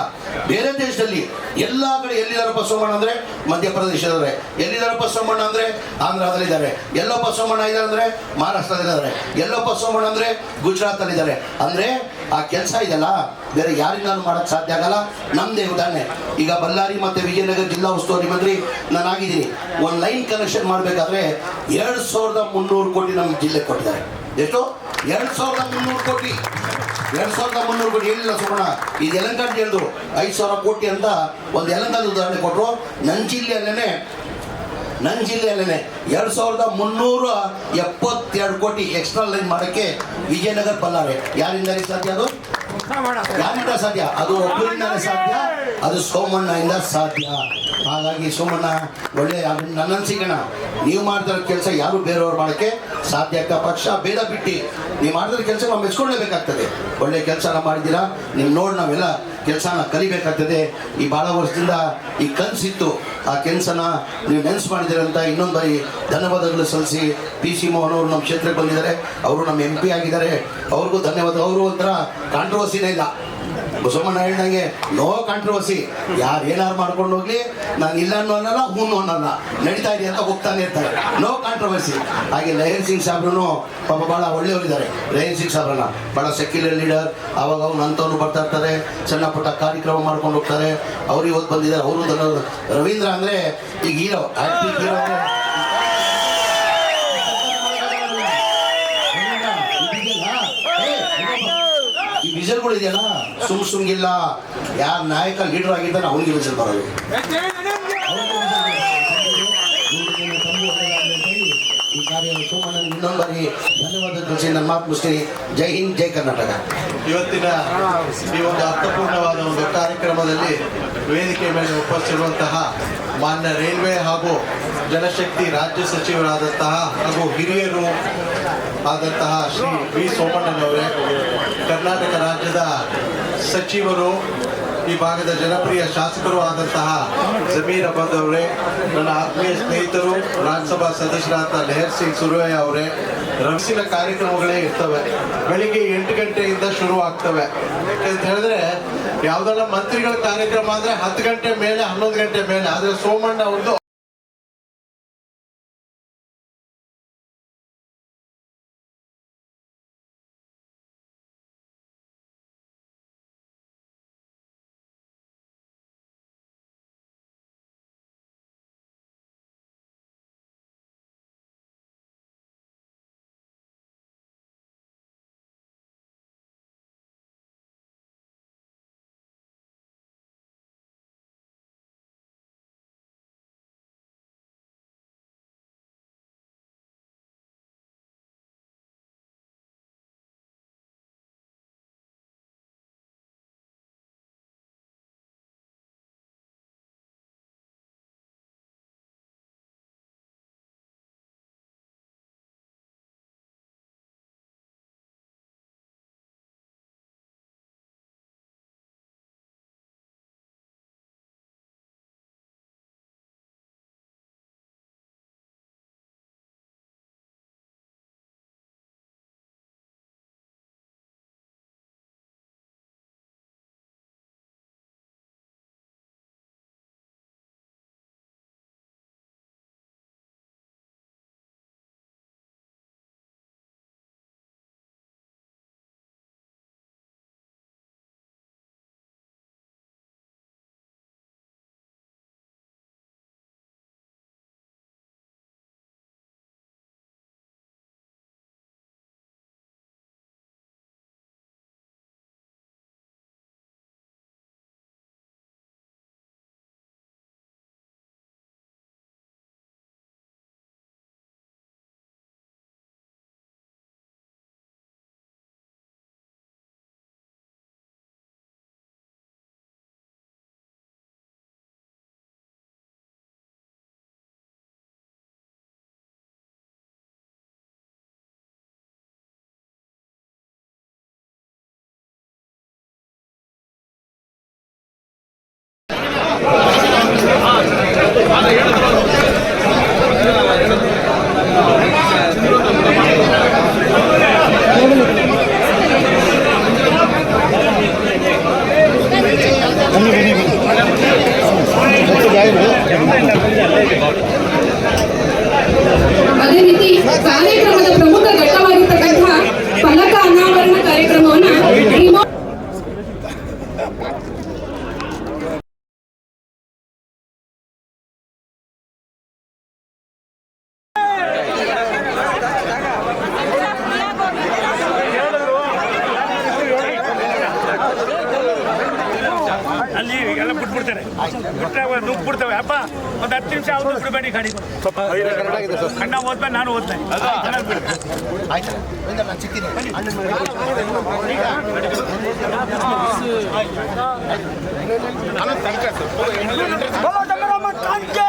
ಬೇರೆ ದೇಶದಲ್ಲಿ ಎಲ್ಲಾ ಕಡೆ ಎಲ್ಲಿದಾರಪ್ಪ ಸೋಮಣ್ಣ ಅಂದ್ರೆ ಮಧ್ಯಪ್ರದೇಶದವ್ರೆ, ಎಲ್ಲಿದಾರಪ್ಪ ಸೋಮಣ್ಣ ಅಂದ್ರೆ ಆಂಧ್ರದಲ್ಲಿದ್ದಾರೆ, ಎಲ್ಲಪ್ಪ ಸೋಮಣ್ಣ ಇದ್ದಾರೆ ಅಂದ್ರೆ ಮಹಾರಾಷ್ಟ್ರದಲ್ಲಿದ್ದಾರೆ, ಎಲ್ಲಪ್ಪ ಸೋಮಣ್ಣ ಅಂದ್ರೆ ಗುಜರಾತ್ ಅಲ್ಲಿ ಇದ್ದಾರೆ. ಅಂದ್ರೆ ಆ ಕೆಲಸ ಇದೆಲ್ಲ ಬೇರೆ ಯಾರಿಂದ ಮಾಡಕ್ ಸಾಧ್ಯ ಆಗಲ್ಲ. ನಮ್ದೇ ಉದಾಹರಣೆ, ಈಗ ಬಳ್ಳಾರಿ ಮತ್ತೆ ವಿಜಯನಗರ ಜಿಲ್ಲಾ ಉಸ್ತುವಾರಿ ಮಂತ್ರಿ ನಾನು ಆಗಿದ್ದೀನಿ. ಒಂದು ಲೈನ್ ಕನೆಕ್ಷನ್ ಮಾಡಬೇಕಾದ್ರೆ 2300 ಕೋಟಿ ನಮ್ಮ ಜಿಲ್ಲೆಗೆ ಕೊಟ್ಟಿದ್ದಾರೆ. ಎಷ್ಟು? 2300 ಕೋಟಿ. 2300 ಕೋಟಿ ಹೇಳಿಲ್ಲ ಸೋಮಣ್ಣ, ಇದು ಯಲಹಂಕ ಹೇಳಿದ್ರು 5000 ಕೋಟಿ ಅಂತ ಒಂದು ಯಲಹಂಕದ ಉದಾಹರಣೆ ಕೊಟ್ಟರು. ನನ್ನ ಜಿಲ್ಲೆಯಲ್ಲೇನೆ 2372 ಕೋಟಿ ಎಕ್ಸ್ಟ್ರಾ ಲೈನ್ ಮಾಡಕ್ಕೆ ವಿಜಯನಗರ ಬಳ್ಳಾರಿ ಯಾರಿಂದ ಸಾಧ್ಯ? ಅದು ಯಾರಿಂದ ಸಾಧ್ಯ? ಅದು ಒಬ್ಬರಿಂದಾನೇ ಸಾಧ್ಯ, ಅದು ಸೋಮಣ್ಣಯಿಂದ ಸಾಧ್ಯ. ಹಾಗಾಗಿ ಸೋಮಣ್ಣ ಒಳ್ಳೆ ನನ್ನ ಅನ್ಸಿಕಣ ನೀವು ಮಾಡ್ತಿರೋ ಕೆಲಸ ಯಾರು ಬೇರೆಯವ್ರು ಮಾಡೋಕ್ಕೆ ಸಾಧ್ಯ ಆಗ್ತಾ ಪಕ್ಷ ಭೇದ ಬಿಟ್ಟು ನೀವು ಮಾಡಿದ್ರೆ ಕೆಲಸ ನಾವು ಮೆಚ್ಕೊಳ್ಳೇಬೇಕಾಗ್ತದೆ. ಒಳ್ಳೆ ಕೆಲಸನ ಮಾಡಿದ್ದೀರಾ, ನೀವು ನೋಡಿ ನಾವೆಲ್ಲ ಕೆಲಸನ ಕಲಿಬೇಕಾಗ್ತದೆ. ಈ ಭಾಳ ವರ್ಷದಿಂದ ಈ ಕನಸಿತ್ತು, ಆ ಕೆಲಸನ ನೀವು ನೆನ್ಸು ಮಾಡಿದ್ದೀರಂತ ಇನ್ನೊಂದು ಬಾರಿ ಧನ್ಯವಾದಗಳು ಸಲ್ಲಿಸಿ. PC ಮೋಹನ್ ಅವರು ನಮ್ಮ ಕ್ಷೇತ್ರಕ್ಕೆ ಬಂದಿದ್ದಾರೆ, ಅವರು ನಮ್ಮ MP ಆಗಿದ್ದಾರೆ, ಅವ್ರಿಗೂ ಧನ್ಯವಾದ. ಅವರು ಒಂಥರ ಕಾಂಟ್ರವರ್ಸಿನೇ ಇಲ್ಲ. ಬಸವಣ್ಣ ಹೇಳ್ದಂಗೆ ನೋ ಕಾಂಟ್ರವರ್ಸಿ, ಯಾರು ಏನಾರು ಮಾಡ್ಕೊಂಡು ಹೋಗ್ಲಿ, ನಾನು ಇಲ್ಲ ಅನ್ನೋಲ್ಲ ಹೂನು ಅನ್ನೋಲ್ಲ, ನಡೀತಾ ಇದೆ ಅಂತ ಹೋಗ್ತಾನೆ ಇರ್ತಾರೆ, ನೋ ಕಾಂಟ್ರವರ್ಸಿ. ಹಾಗೆ ಲಹರ್ ಸಿಂಗ್ ಸಾಹೇಬ್ರು ಪಾಪ ಭಾಳ ಒಳ್ಳೆಯವರಿದ್ದಾರೆ. ಲಹರ್ ಸಿಂಗ್ ಸಾಹೇಬ್ರನ್ನ ಭಾಳ ಸೆಕ್ಯುಲರ್ ಲೀಡರ್, ಅವಾಗ ಅವ್ನು ಅಂಥವ್ರು ಬರ್ತಾ ಇರ್ತಾರೆ, ಸಣ್ಣ ಪುಟ್ಟ ಕಾರ್ಯಕ್ರಮ ಮಾಡ್ಕೊಂಡು ಹೋಗ್ತಾರೆ. ಅವ್ರು ಇವತ್ತು ಬಂದಿದ್ದಾರೆ. ಅವರು ರವೀಂದ್ರ ಅಂದರೆ ಈಗ ಹೀರೋ, ಆ್ಯಕ್ಟಿಂಗ್ ಹೀರೋ. ಈ ವಿಜಲ್ಗಳು ಇದೆಯಲ್ಲ ಸುಮ್ಗಿಲ್ಲ, ಯಾರು ನಾಯಕ ಲೀಡರ್ ಆಗಿದ್ದಾನೆ ಅವನಿಗೆ ವಿಜಲ್ ಬರೋದು. ಈ ಕಾರ್ಯ ಸೋಮಣ್ಣ ಇನ್ನೊಂದು ಬಾರಿ ಧನ್ಯವಾದ ತಿಳಿಸಿ ನನ್ನ ಮಾತು ಮುಗಿಸ್ತೀನಿ. ಜೈ ಹಿಂದ್, ಜೈ ಕರ್ನಾಟಕ. ಇವತ್ತಿನ ಈ ಒಂದು ಅರ್ಥಪೂರ್ಣವಾದ ಒಂದು ಕಾರ್ಯಕ್ರಮದಲ್ಲಿ ವೇದಿಕೆ ಮೇಲೆ ಉಪಸ್ಥಿರುವಂತಹ ಮಾನ್ಯ ರೈಲ್ವೆ ಹಾಗೂ ಜಲಶಕ್ತಿ ರಾಜ್ಯ ಸಚಿವರಾದಂತಹ ಹಾಗೂ ಹಿರಿಯರು ಆದಂತಹ ಶ್ರೀ ವಿ ಸೋಮಣ್ಣನವರೇ, ಕರ್ನಾಟಕ ರಾಜ್ಯದ ಸಚಿವರು, ಈ ಭಾಗದ ಜನಪ್ರಿಯ ಶಾಸಕರು ಆದಂತಹ ಜಮೀರ್ ಅಹಮದ್ ಅವರೇ, ನನ್ನ ಆತ್ಮೀಯ ಸ್ನೇಹಿತರು ರಾಜ್ಯಸಭಾ ಸದಸ್ಯರಾದ ಲಹರ್ ಸಿಂಗ್ ಸುರ್ವಯ್ಯ ಅವರೇ. ರವಿಸಿನ ಕಾರ್ಯಕ್ರಮಗಳೇ ಇರ್ತವೆ, ಬೆಳಿಗ್ಗೆ 8 ಗಂಟೆಯಿಂದ ಶುರು ಆಗ್ತವೆ. ಯಾಕಂತ ಹೇಳಿದ್ರೆ ಯಾವ್ದಾರ ಮಂತ್ರಿಗಳ ಕಾರ್ಯಕ್ರಮ ಅಂದ್ರೆ 10 ಗಂಟೆ ಮೇಲೆ 11 ಗಂಟೆ ಮೇಲೆ, ಆದ್ರೆ ಸೋಮಣ್ಣ ಅವ್ರದ್ದು ಬಿಡ್ತಾರೆ ಬಿಟ್ರೆ ನುಗ್ಗಿ ಬಿಡ್ತವೆ ಅಪ್ಪ ಒಂದು 10 ನಿಮಿಷ ಅವ್ರು ಬಿಡಬೇಡಿ ಗಾಡಿ ಅಣ್ಣ ಹೋದ್ಮೇಲೆ ನಾನು ಹೋದ್ಮೇಲೆ ಆಯ್ತು ನಾನು ಸಿಗ್ತೀನಿ ಕಾಂಚೆ